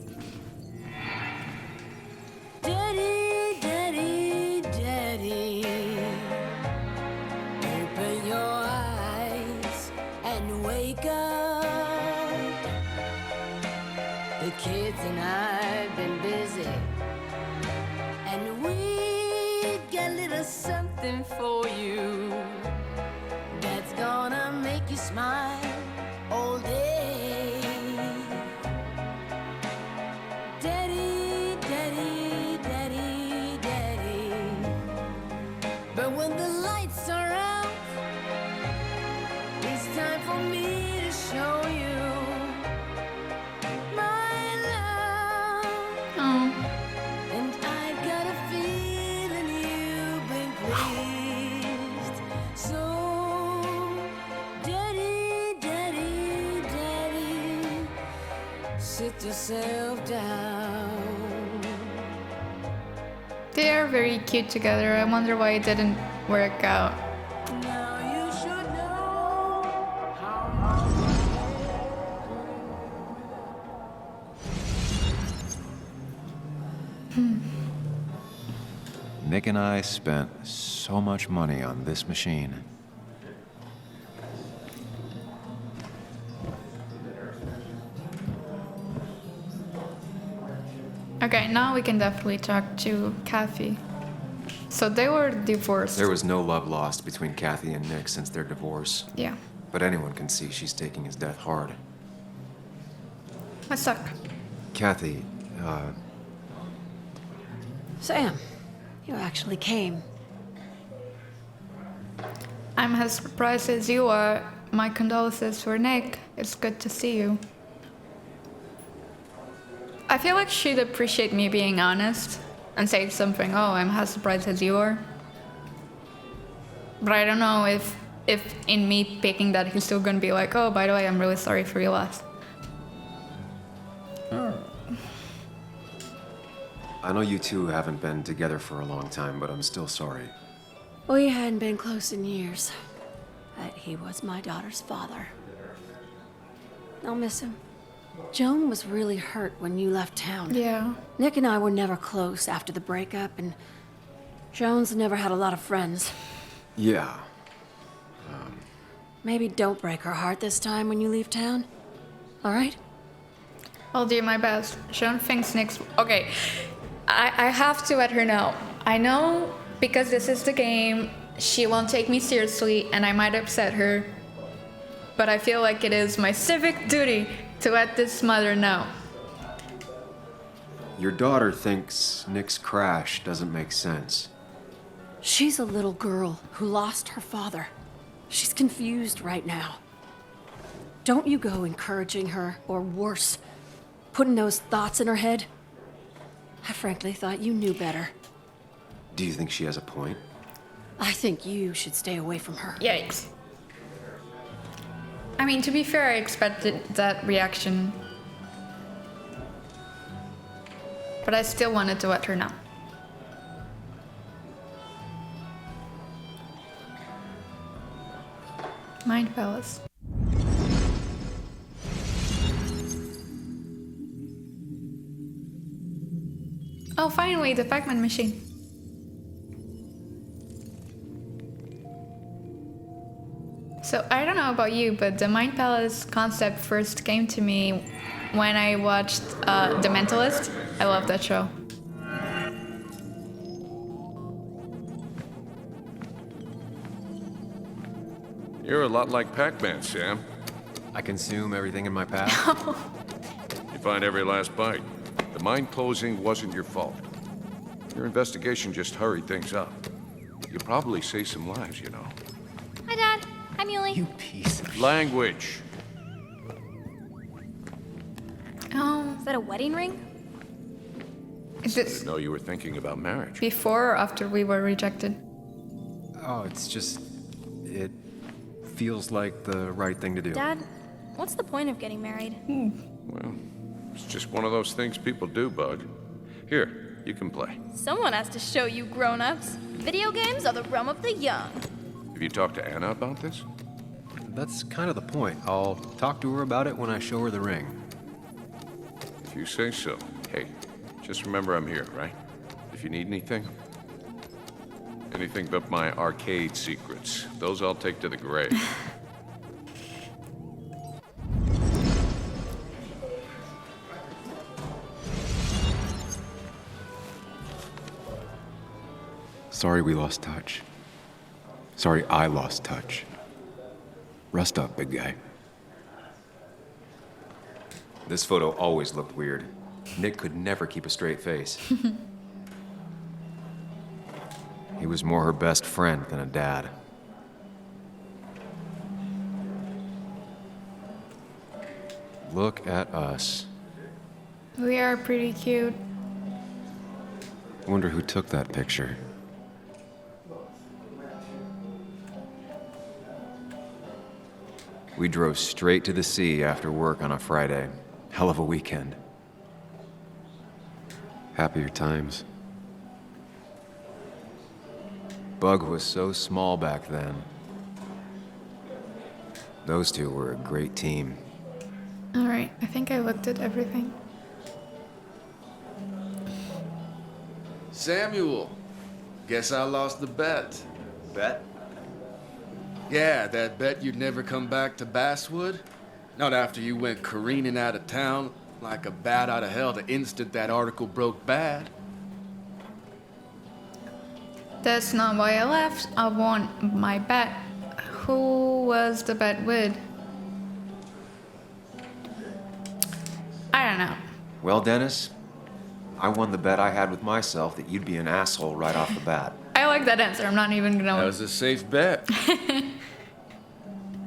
Daddy, daddy, daddy. The kids and I've been busy, and we got a little something for you that's gonna make you smile all day. Daddy, daddy, daddy, daddy. But when the lights are out, it's time for me to show you my love. Oh. And I got a feeling you've been pleased. So, daddy, daddy, daddy, sit yourself down. They are very cute together. I wonder why it didn't work out. Now you should know how Nick and I spent so much money on this machine. Okay, now we can definitely talk to Kathy. So they were divorced. There was no love lost between Kathy and Nick since their divorce. Yeah. But anyone can see she's taking his death hard. I suck. Kathy, Sam, you actually came. I'm as surprised as you are. My condolences for Nick. It's good to see you. I feel like she'd appreciate me being honest and say something, oh, I'm as surprised as you are. But I don't know if in me picking that, he's still gonna be like, oh, by the way, I'm really sorry for your loss. I know you two haven't been together for a long time, but I'm still sorry. We hadn't been close in years, but he was my daughter's father. I'll miss him. Joan was really hurt when you left town. Yeah. Nick and I were never close after the breakup, and Joan's never had a lot of friends. Yeah. Maybe don't break her heart this time when you leave town. All right? I'll do my best. Joan thinks Nick's... Okay, I have to let her know. I know because this is the game, she won't take me seriously, and I might upset her. But I feel like it is my civic duty to let this mother know. Your daughter thinks Nick's crash doesn't make sense. She's a little girl who lost her father. She's confused right now. Don't you go encouraging her, or worse, putting those thoughts in her head. I frankly thought you knew better. Do you think she has a point? I think you should stay away from her. Yikes. I mean, to be fair, I expected that reaction. But I still wanted to let her know. Mind Palace. Oh, finally, the Pac-Man machine. So, I don't know about you, but the Mind Palace concept first came to me when I watched The Mentalist. I love that show. You're a lot like Pac-Man, Sam. I consume everything in my path. You find every last bite. The mine closing wasn't your fault. Your investigation just hurried things up. You'll probably save some lives, you know. Hi, Dad. Hi, Muley. You piece of... Language. Oh. Is that a wedding ring? Is I this didn't know you were thinking about marriage. before or after we were rejected? Oh, it's just... It feels like the right thing to do. Dad, what's the point of getting married? Well, it's just one of those things people do, Bug. Here, you can play. Someone has to show you grown-ups. Video games are the realm of the young. Have you talked to Anna about this? That's kind of the point. I'll talk to her about it when I show her the ring. If you say so. Hey, just remember I'm here, right? If you need anything. Anything but my arcade secrets. Those I'll take to the grave. Sorry we lost touch. Sorry I lost touch. Rest up, big guy. This photo always looked weird. Nick could never keep a straight face. He was more her best friend than a dad. Look at us. We are pretty cute. I wonder who took that picture. We drove straight to the sea after work on a Friday. Hell of a weekend. Happier times. Bug was so small back then. Those two were a great team. All right, I think I looked at everything. Samuel, guess I lost the bet. Bet? Yeah, that bet you'd never come back to Basswood. Not after you went careening out of town like a bat out of hell the instant that article broke bad. That's not why I left. I won my bet. Who was the bet with? I don't know. Well, Dennis, I won the bet I had with myself that you'd be an asshole right off the bat. I like that answer. I'm not even gonna. That was a safe bet.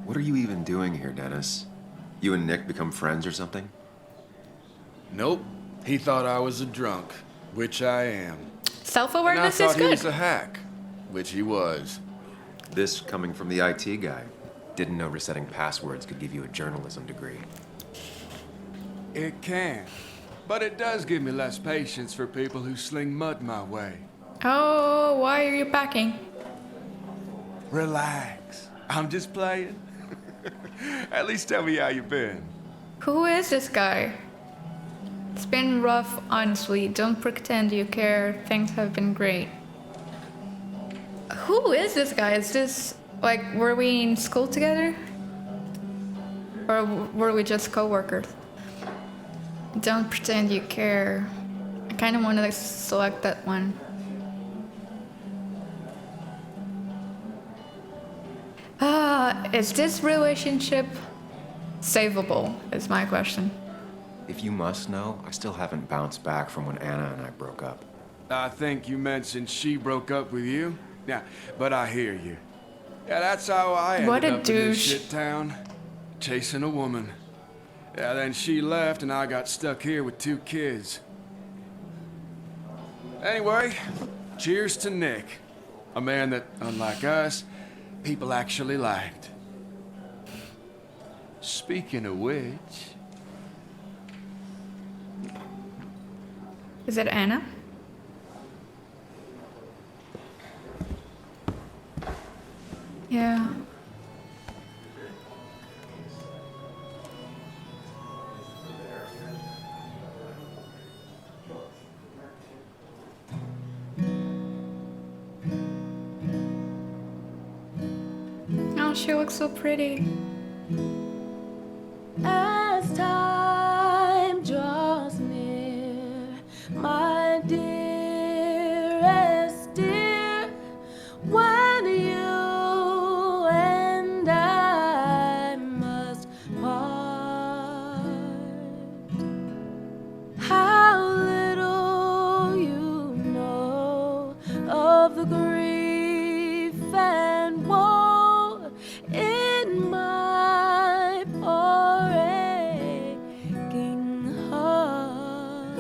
What are you even doing here, Dennis? You and Nick become friends or something? Nope. He thought I was a drunk, which I am. Self-awareness and I is thought good. he was a hack, which he was. This coming from the IT guy. Didn't know resetting passwords could give you a journalism degree. It can. But it does give me less patience for people who sling mud my way. Oh, why are you packing? Relax. I'm just playing. At least tell me how you been. Who is this guy? It's been rough, honestly. Don't pretend you care. Things have been great. Who is this guy? Is this, like, were we in school together? Or were we just co-workers? Don't pretend you care. I kind of want to select that one. Is this relationship savable, is my question. If you must know, I still haven't bounced back from when Anna and I broke up. I think you mentioned she broke up with you. Yeah, but I hear you. Yeah, that's how I ended What a up in this douche. shit town. Chasing a woman. Yeah, then she left and I got stuck here with 2 kids. Anyway, cheers to Nick. A man that, unlike us, people actually liked. Speaking of which... Is it Anna? Yeah. Oh, she looks so pretty. As time draws near, my dearest dear, when you and I must part, how little you know of the grief and woe in my poor aching heart.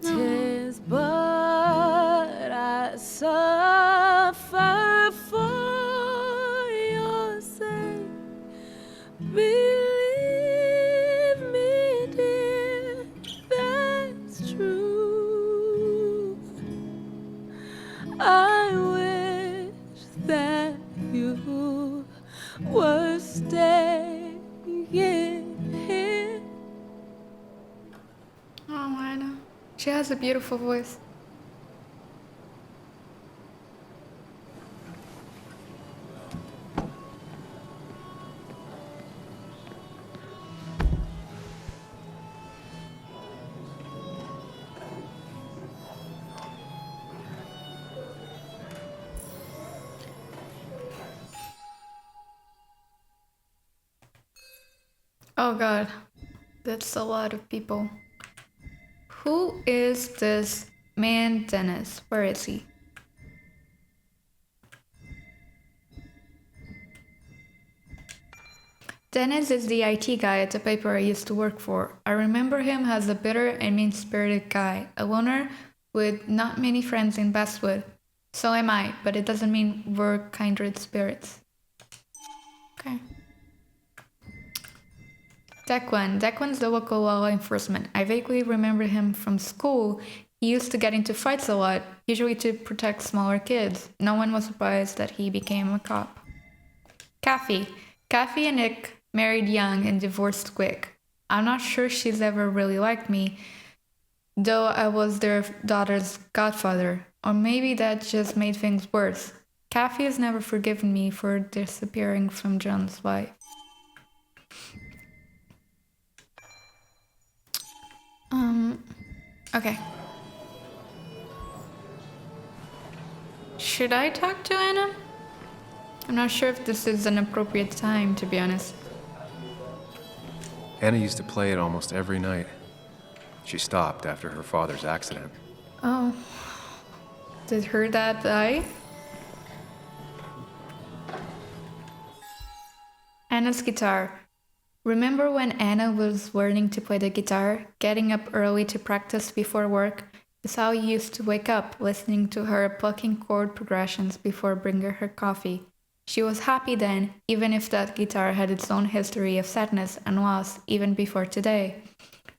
'Tis but I suffer for your sake. Believe me, dear, that's true. I wish that you were staying here. Oh, Anna. She has a beautiful voice. Oh god, that's a lot of people. Who is this man, Dennis? Where is he? Dennis is the IT guy at the paper I used to work for. I remember him as a bitter and mean-spirited guy, a loner with not many friends in Basswood. So am I, but it doesn't mean we're kindred spirits. Okay. Declan's the local law enforcement. I vaguely remember him from school. He used to get into fights a lot, usually to protect smaller kids. No one was surprised that he became a cop. Kathy and Nick married young and divorced quick. I'm not sure she's ever really liked me, though I was their daughter's godfather. Or maybe that just made things worse. Kathy has never forgiven me for disappearing from John's wife. Okay. Should I talk to Anna? I'm not sure if this is an appropriate time, to be honest. Anna used to play it almost every night. She stopped after her father's accident. Oh. Did her dad die? Anna's guitar. Remember when Anna was learning to play the guitar, getting up early to practice before work? It's how you used to wake up, listening to her plucking chord progressions before bringing her coffee. She was happy then, even if that guitar had its own history of sadness and loss, even before today.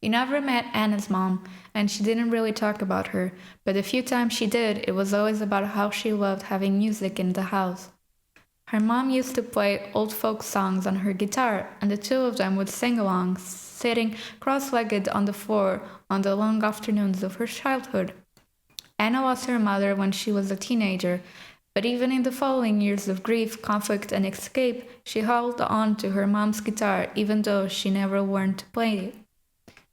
You never met Anna's mom, and she didn't really talk about her, but the few times she did, it was always about how she loved having music in the house. Her mom used to play old folk songs on her guitar, and the two of them would sing along, sitting cross-legged on the floor on the long afternoons of her childhood. Anna lost her mother when she was a teenager, but even in the following years of grief, conflict, and escape, she held on to her mom's guitar even though she never learned to play it.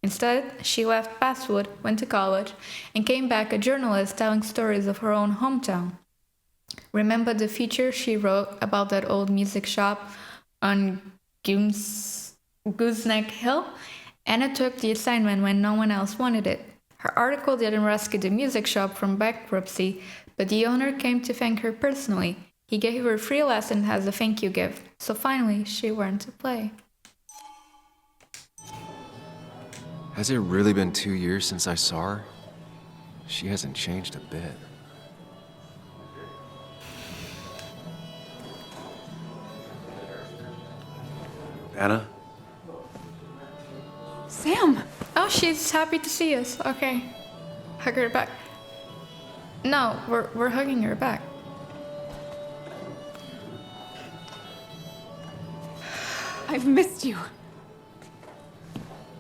Instead, she left Basswood, went to college, and came back a journalist telling stories of her own hometown. Remember the feature she wrote about that old music shop on Gooseneck Hill? Anna took the assignment when no one else wanted it. Her article didn't rescue the music shop from bankruptcy, but the owner came to thank her personally. He gave her a free lesson as a thank you gift, so finally she learned to play. Has it really been 2 years since I saw her? She hasn't changed a bit. Anna? Sam! Oh, she's happy to see us. Okay. Hug her back. No, we're hugging her back. I've missed you.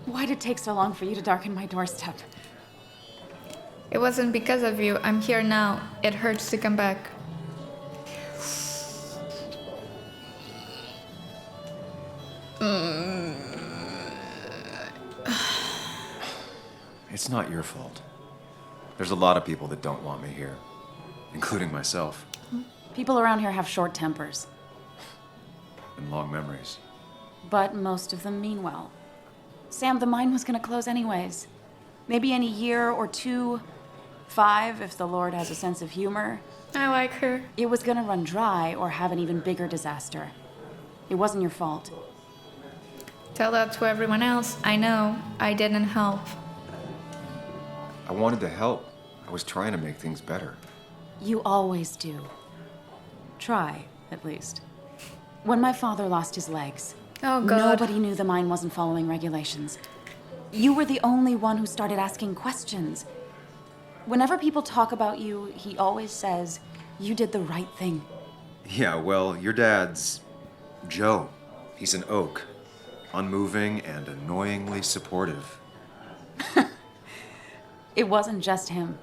Why'd it take so long for you to darken my doorstep? It wasn't because of you. I'm here now. It hurts to come back. It's not your fault. There's a lot of people that don't want me here, including myself. People around here have short tempers, And long memories. but most of them mean well. Sam, the mine was gonna close anyways. Maybe in a year or 2, 5, if the Lord has a sense of humor. I like her. It was gonna run dry or have an even bigger disaster. It wasn't your fault. Tell that to everyone else. I know. I didn't help. I wanted to help. I was trying to make things better. You always do. Try, at least. When my father lost his legs, Oh, God. nobody knew the mine wasn't following regulations. You were the only one who started asking questions. Whenever people talk about you, he always says, you did the right thing. Yeah, well, your dad's Joe. He's an oak. Unmoving and annoyingly supportive. It wasn't just him.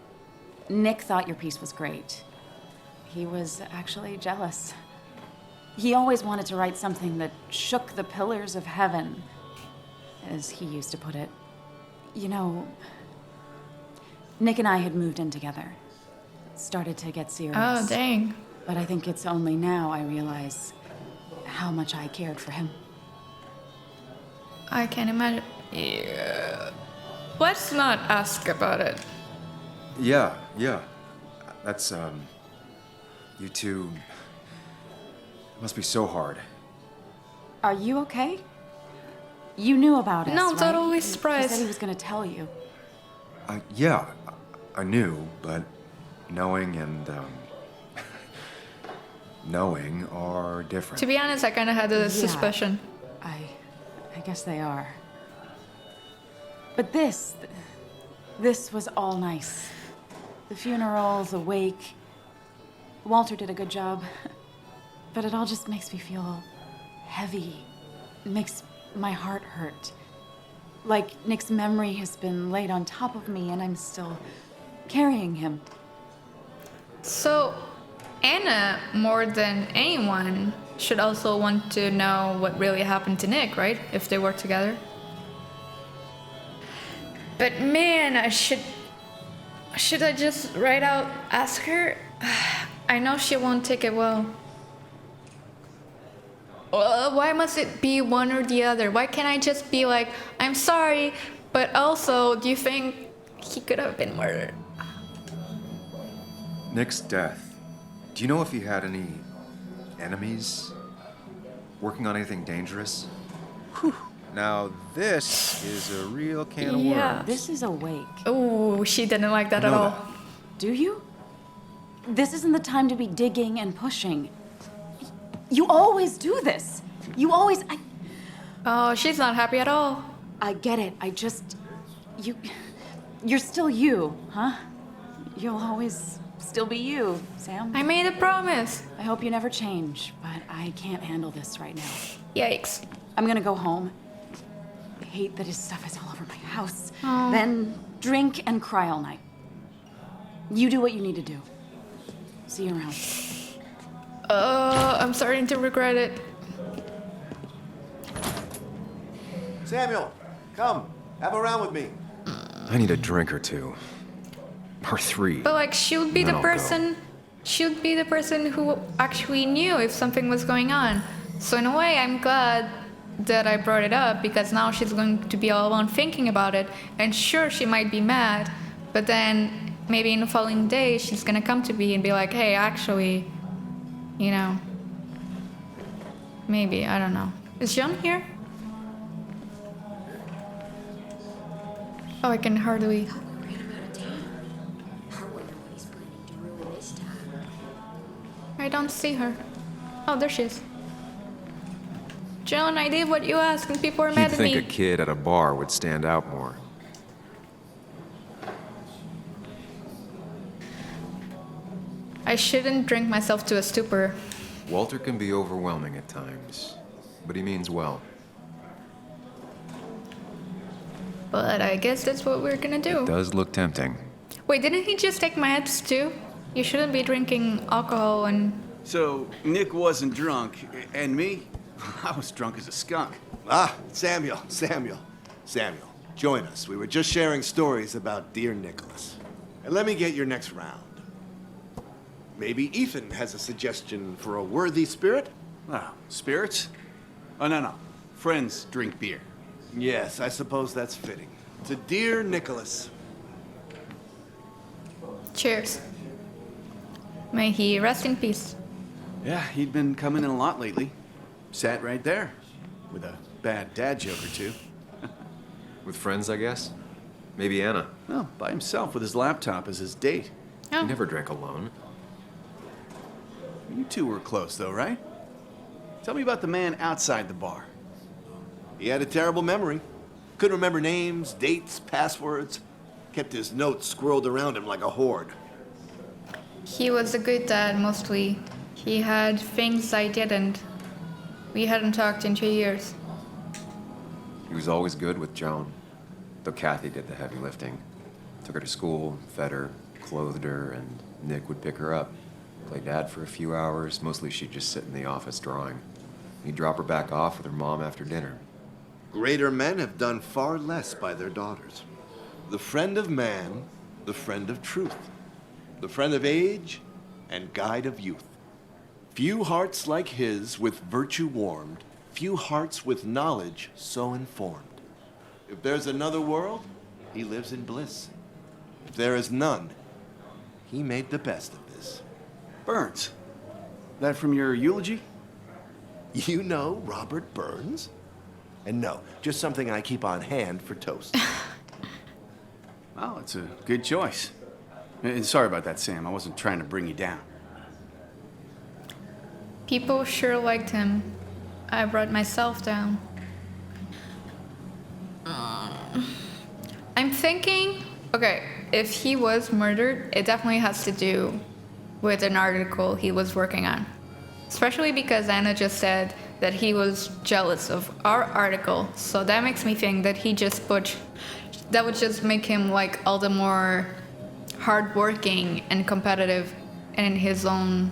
Nick thought your piece was great. He was actually jealous. He always wanted to write something that shook the pillars of heaven, as he used to put it. You know, Nick and I had moved in together. Started to get serious. Oh, dang. But I think it's only now I realize how much I cared for him. I can imagine. Yeah. Let's not ask about it. Yeah. That's, you two... It must be so hard. Are you okay? You knew about us, No, right? totally He surprised. said he was gonna tell you. Yeah, I knew, but knowing and, knowing are different. To be honest, I kind of had a suspicion. I guess they are. But this was all nice. The funeral, the wake. Walter did a good job. But it all just makes me feel heavy. It makes my heart hurt. Like Nick's memory has been laid on top of me and I'm still carrying him. So, Anna, more than anyone, should also want to know what really happened to Nick, right? If they work together. But man, should I just right out ask her? I know she won't take it well. Why must it be one or the other? Why can't I just be like, I'm sorry, but also, do you think he could have been murdered? Nick's death. Do you know if he had any enemies? Working on anything dangerous? Whew. Now this is a real can of worms. This is a wake. Oh, she didn't like that at all. Do you? This isn't the time to be digging and pushing. You always do this. You always... Oh, she's not happy at all. I get it. You're still you, huh? You'll always still be you, Sam. I made a promise. I hope you never change, but I can't handle this right now. Yikes. I'm gonna go home. I hate that his stuff is all over my house. Oh. Then drink and cry all night. You do what you need to do. See you around. I'm starting to regret it. Samuel, come. Have a round with me. I need a drink or two. Or three. But like, she would be the person. She would be the person who actually knew if something was going on. So in a way, I'm glad that I brought it up because now she's going to be all alone thinking about it. And sure, she might be mad, but then maybe in the following day, she's gonna come to me and be like, "Hey, actually, you know, maybe I don't know. Is John here? Oh, I can hardly." I don't see her. Oh, there she is. Joan, I did what you asked and people are mad You'd at me. think a kid at a bar would stand out more. I shouldn't drink myself to a stupor. Walter can be overwhelming at times, but he means well. But I guess that's what we're gonna do. It does look tempting. Wait, didn't he just take my meds too? You shouldn't be drinking alcohol and... So, Nick wasn't drunk, and me? I was drunk as a skunk. Ah, Samuel, join us. We were just sharing stories about dear Nicholas. And let me get your next round. Maybe Ethan has a suggestion for a worthy spirit? Oh, spirits? Oh, no. Friends drink beer. Yes, I suppose that's fitting. To dear Nicholas. Cheers. May he rest in peace. Yeah, he'd been coming in a lot lately. Sat right there, with a bad dad joke or two. With friends, I guess? Maybe Anna. No, by himself with his laptop as his date. Oh. He never drank alone. You two were close, though, right? Tell me about the man outside the bar. He had a terrible memory. Couldn't remember names, dates, passwords. Kept his notes squirreled around him like a hoard. He was a good dad, mostly. He had things I didn't. We hadn't talked in 2 years. He was always good with Joan, though Kathy did the heavy lifting. Took her to school, fed her, clothed her, and Nick would pick her up. Play dad for a few hours. Mostly she'd just sit in the office drawing. He'd drop her back off with her mom after dinner. Greater men have done far less by their daughters. The friend of man, the friend of truth. The friend of age, and guide of youth. Few hearts like his with virtue warmed, Few hearts with knowledge so informed. If there's another world, he lives in bliss. If there is none, he made the best of this. Burns. That from your eulogy? You know Robert Burns? And no, just something I keep on hand for toast. Well, it's a good choice. And sorry about that, Sam. I wasn't trying to bring you down. People sure liked him. I brought myself down. I'm thinking, okay, if he was murdered, it definitely has to do with an article he was working on. Especially because Anna just said that he was jealous of our article. So that makes me think that he just that would just make him like all the more hardworking and competitive in his own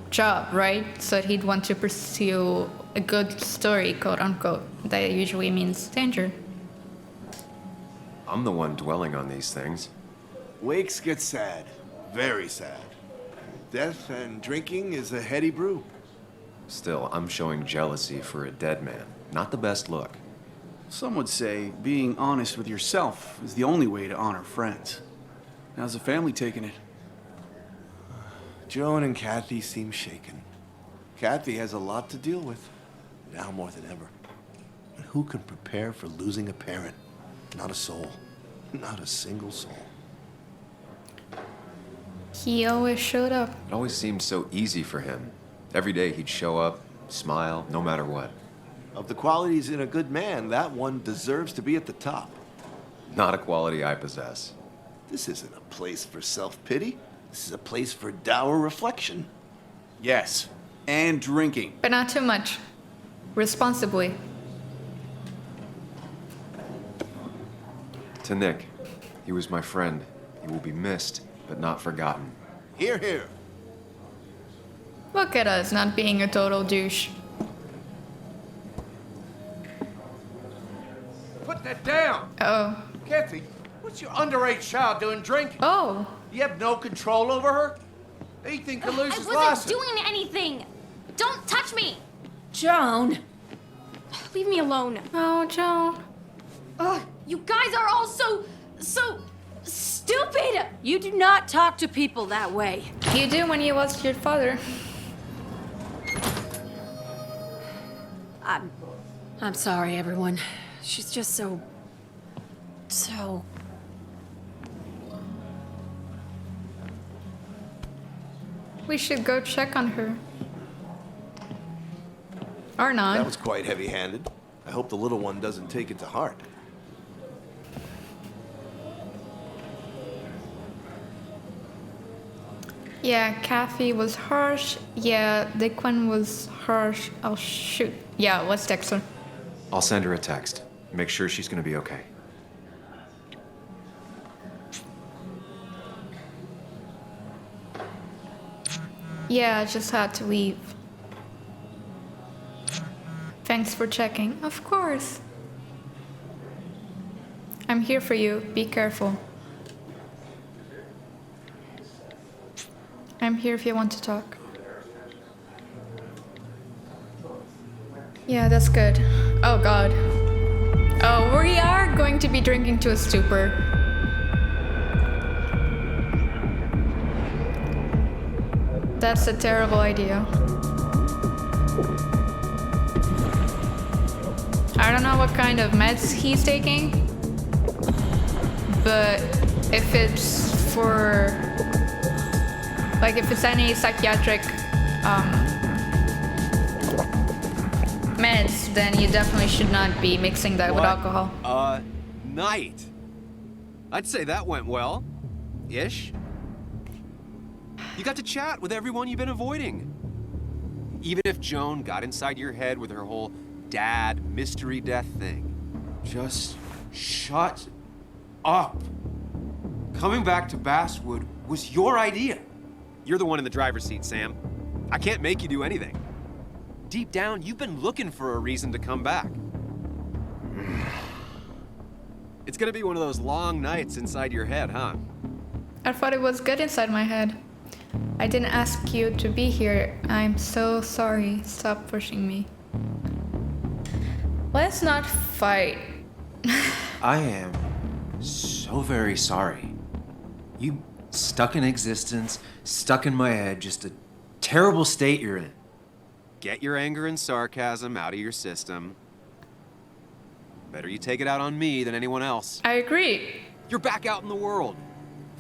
job, right? So he'd want to pursue a good story, quote unquote. That usually means danger. I'm the one dwelling on these things. Wakes get sad, very sad. Death and drinking is a heady brew. Still, I'm showing jealousy for a dead man. Not the best look. Some would say being honest with yourself is the only way to honor friends. How's the family taking it? Joan and Kathy seem shaken. Kathy has a lot to deal with, now more than ever. And who can prepare for losing a parent? Not a soul. Not a single soul. He always showed up. It always seemed so easy for him. Every day he'd show up, smile, no matter what. Of the qualities in a good man, that one deserves to be at the top. Not a quality I possess. This isn't a place for self-pity. This is a place for dour reflection. Yes, and drinking. But not too much. Responsibly. To Nick, he was my friend. He will be missed, but not forgotten. Hear, hear. Look at us not being a total douche. Put that down! Oh. Kathy, what's your underage child doing drinking? Oh. You have no control over her? Ethan could lose I his wasn't license. doing anything! Don't touch me! Joan! Leave me alone. Oh, Joan. Ugh, you guys are all so stupid! You do not talk to people that way. You do when you lost your father. I'm sorry, everyone. She's just so... We should go check on her. Or not. That was quite heavy-handed. I hope the little one doesn't take it to heart. Yeah, Kathy was harsh. Yeah, Declan was harsh. I'll shoot. Yeah, let's text her. I'll send her a text. Make sure she's gonna be okay. Yeah, I just had to leave. Thanks for checking. Of course. I'm here for you. Be careful. I'm here if you want to talk. Yeah, that's good. Oh god. Oh, we are going to be drinking to a stupor. That's a terrible idea. I don't know what kind of meds he's taking, but if it's for, like, if it's any psychiatric meds, then you definitely should not be mixing that with alcohol. Night. I'd say that went well. Ish. You got to chat with everyone you've been avoiding. Even if Joan got inside your head with her whole dad mystery death thing. Just shut up. Coming back to Basswood was your idea. You're the one in the driver's seat, Sam. I can't make you do anything. Deep down, you've been looking for a reason to come back. It's gonna be one of those long nights inside your head, huh? I thought it was good inside my head. I didn't ask you to be here. I'm so sorry. Stop pushing me. Let's not fight. I am so very sorry. You stuck in existence, stuck in my head, just a terrible state you're in. Get your anger and sarcasm out of your system. Better you take it out on me than anyone else. I agree. You're back out in the world.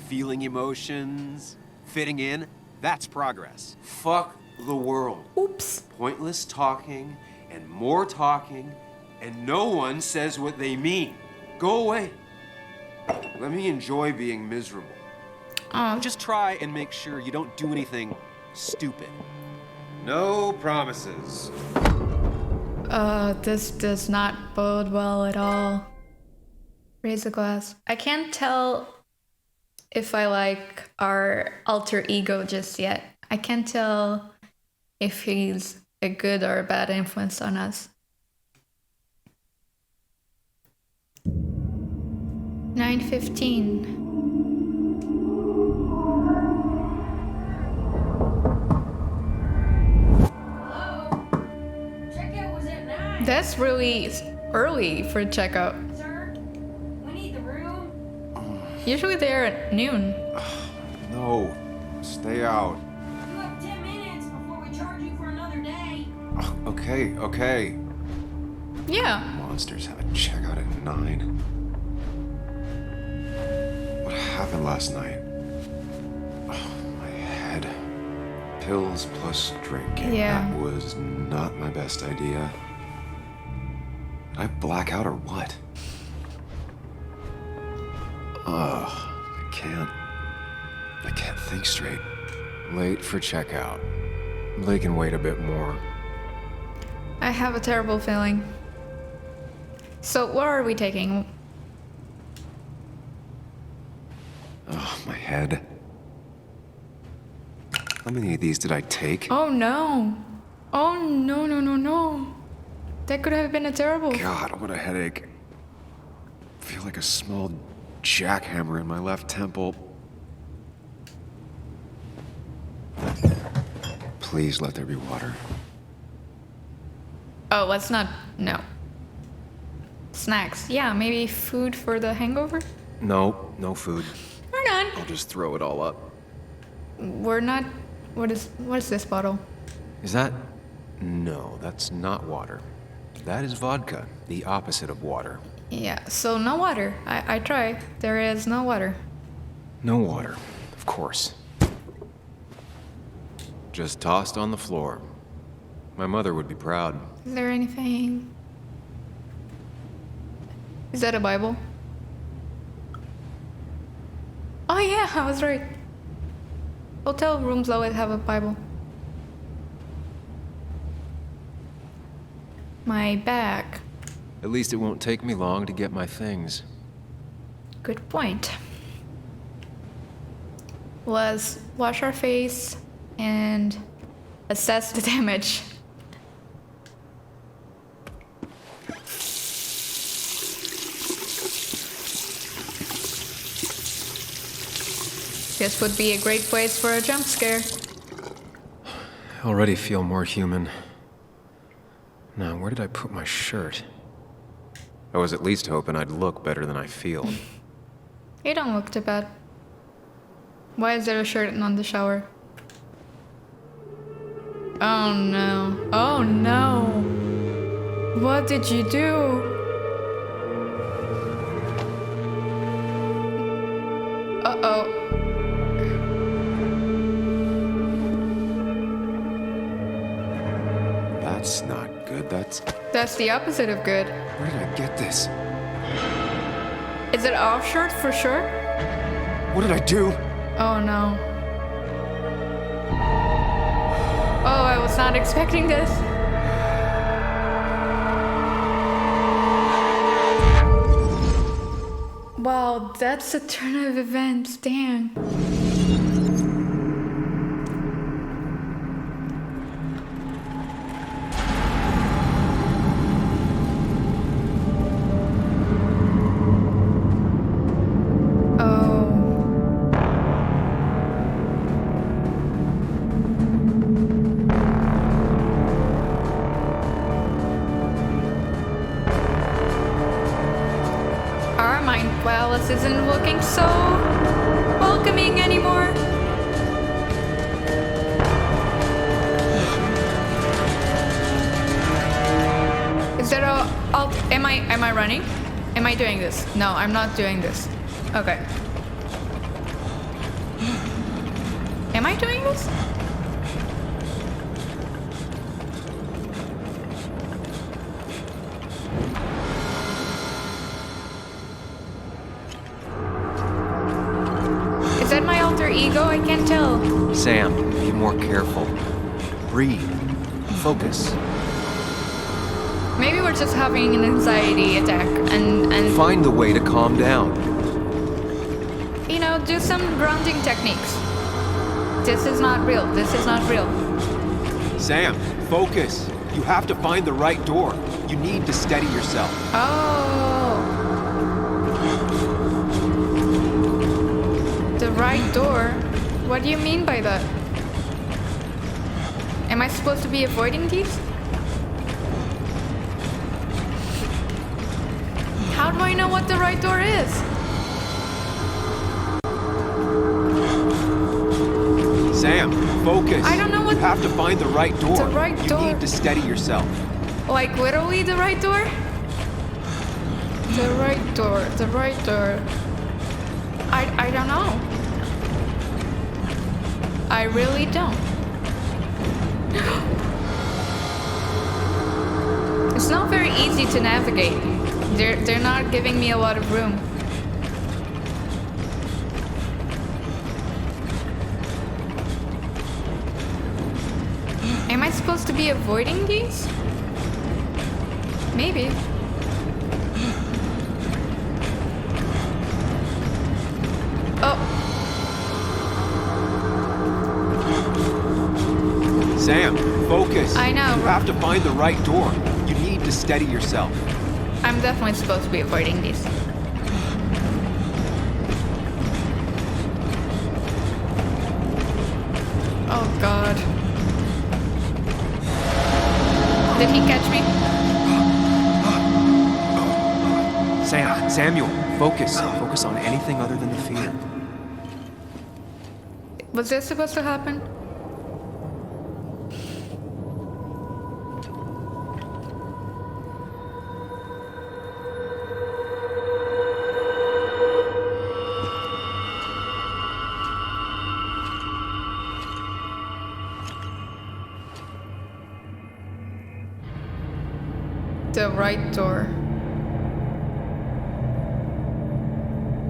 Feeling emotions, fitting in, that's progress. Fuck the world. Oops. Pointless talking and more talking, and no one says what they mean. Go away. Let me enjoy being miserable. Just try and make sure you don't do anything stupid. No promises. This does not bode well at all. Raise a glass. I can't tell if I like our alter ego just yet. I can't tell if he's a good or a bad influence on us. 9:15. That's really early for checkout. Sir, we need the room. Usually they're at noon. No, stay out. You have 10 minutes before we charge you for another day. Okay. Yeah. Monsters have a checkout at 9. What happened last night? Oh, my head. Pills plus drinking. Yeah. That was not my best idea. Did I black out or what? Ugh, I can't think straight. Late for checkout. They can wait a bit more. I have a terrible feeling. So what are we taking? Oh, my head. How many of these did I take? Oh no. Oh no. That could have been a terrible... God, what a headache. I feel like a small jackhammer in my left temple. Please let there be water. Oh, let's not... No. Snacks. Yeah, maybe food for the hangover? No, no food. We're not. I'll just throw it all up. We're not... What is this bottle? Is that... No, that's not water. That is vodka, the opposite of water. Yeah, so no water. I try. There is no water. No water, of course. Just tossed on the floor. My mother would be proud. Is there anything... Is that a Bible? Oh yeah, I was right. Hotel rooms always have a Bible. My bag. At least it won't take me long to get my things. Good point. Let's wash our face and assess the damage. This would be a great place for a jump scare. I already feel more human. Now, where did I put my shirt? I was at least hoping I'd look better than I feel. You don't look too bad. Why is there a shirt on the shower? Oh no. Oh no. What did you do? Uh-oh. That's not good. That's the opposite of good. Where did I get this? Is it off shirt for sure? What did I do? Oh no. Oh, I was not expecting this. Wow, that's a turn of events, damn. palace isn't looking so welcoming anymore. Is there a... Am I running? Am I doing this? No, I'm not doing this. Okay. Am I doing this? Is that my alter ego? I can't tell. Sam, be more careful. Breathe. Focus. Maybe we're just having an anxiety attack and Find the way to calm down. you know, do some grounding techniques. This is not real. This is not real. Sam, focus. You have to find the right door. You need to steady yourself. Oh. The right door? What do you mean by that? Am I supposed to be avoiding these? How do I know what the right door is? Sam, focus. I don't know what... You have to find the right door. The right door? You need to steady yourself. Like literally the right door? The right door, the right door. I don't know. I really don't. It's not very easy to navigate. They're not giving me a lot of room. Am I supposed to be avoiding these? Maybe. Oh. Sam, focus. I know. You have to find the right door. You need to steady yourself. I'm definitely supposed to be avoiding these. Oh God. Did he catch me? Samuel, focus. Focus on anything other than the fear. Was this supposed to happen? The right door.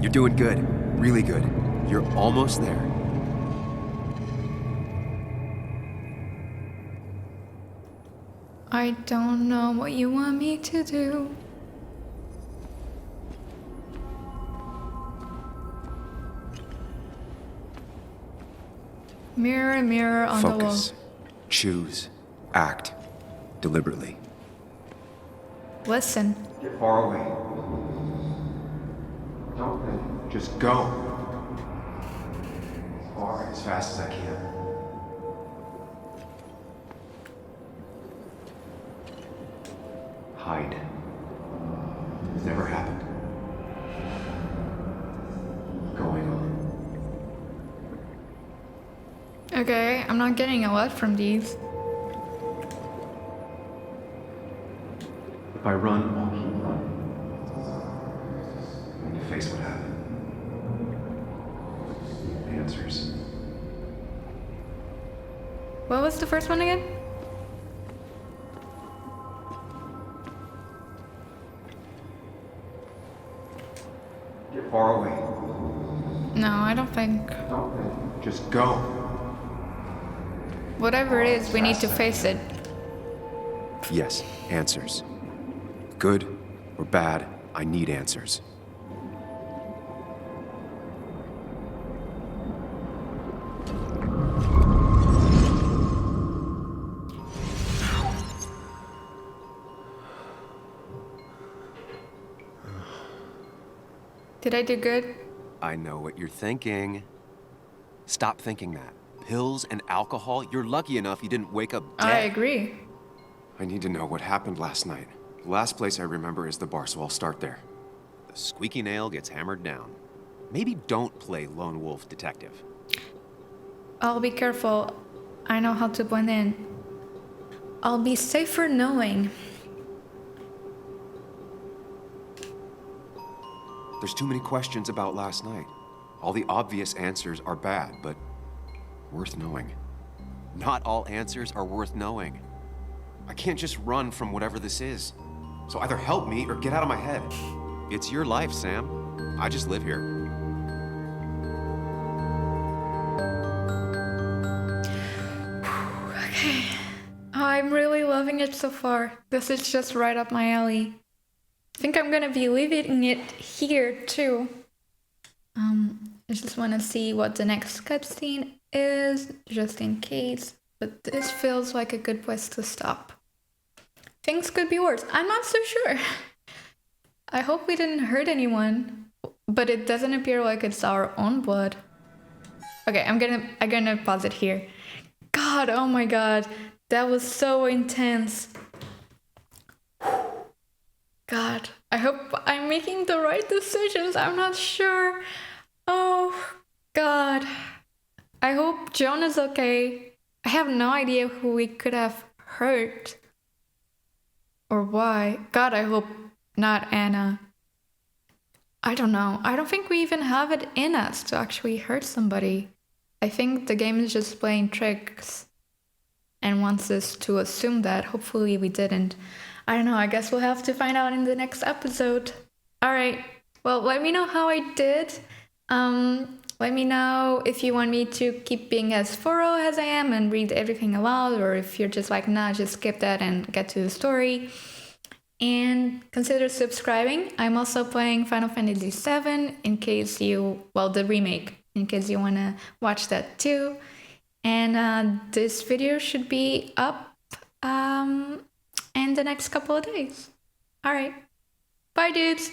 You're doing good. Really good. You're almost there. I don't know what you want me to do. Mirror, mirror on the wall. Focus. Choose. Act. Deliberately. Listen. Get far away. Don't think. Just go. As far, as fast as I can. Hide. It's never happened. Going on. Okay, I'm not getting a lot from these. If I run, I'll keep running. When you face what happened. Answers. What was the first one again? Get far away. No, I don't think. Don't think. Just go. Whatever it is, we need to face it. Yes, answers. Good or bad, I need answers. Did I do good? I know what you're thinking. Stop thinking that. Pills and alcohol, you're lucky enough you didn't wake up dead. I agree. I need to know what happened last night. The last place I remember is the bar, so I'll start there. squeaky nail gets hammered down. Maybe don't play lone wolf detective. I'll be careful. I know how to blend in. I'll be safer knowing. There's too many questions about last night. All the obvious answers are bad, but worth knowing. Not all answers are worth knowing. I can't just run from whatever this is. So either help me or get out of my head. It's your life, Sam. I just live here. Okay. I'm really loving it so far. This is just right up my alley. I think I'm gonna be leaving it here too. I just wanna see what the next cutscene is, just in case. But this feels like a good place to stop. Things could be worse. I'm not so sure. I hope we didn't hurt anyone, but it doesn't appear like it's our own blood. Okay, I'm gonna pause it here. God, oh my god, that was so intense. God, I hope I'm making the right decisions. I'm not sure. Oh god. I hope Joan is okay. I have no idea who we could have hurt. Or why. God, I hope not Anna. I don't know. I don't think we even have it in us to actually hurt somebody. I think the game is just playing tricks and wants us to assume that. Hopefully we didn't. I don't know. I guess we'll have to find out in the next episode. Alright. Well, let me know how I did. Let me know if you want me to keep being as thorough as I am and read everything aloud, or if you're just like, nah, just skip that and get to the story. And consider subscribing. I'm also playing Final Fantasy VII in case you, well, the remake, in case you want to watch that too. And this video should be up in the next couple of days. Alright. Bye, dudes.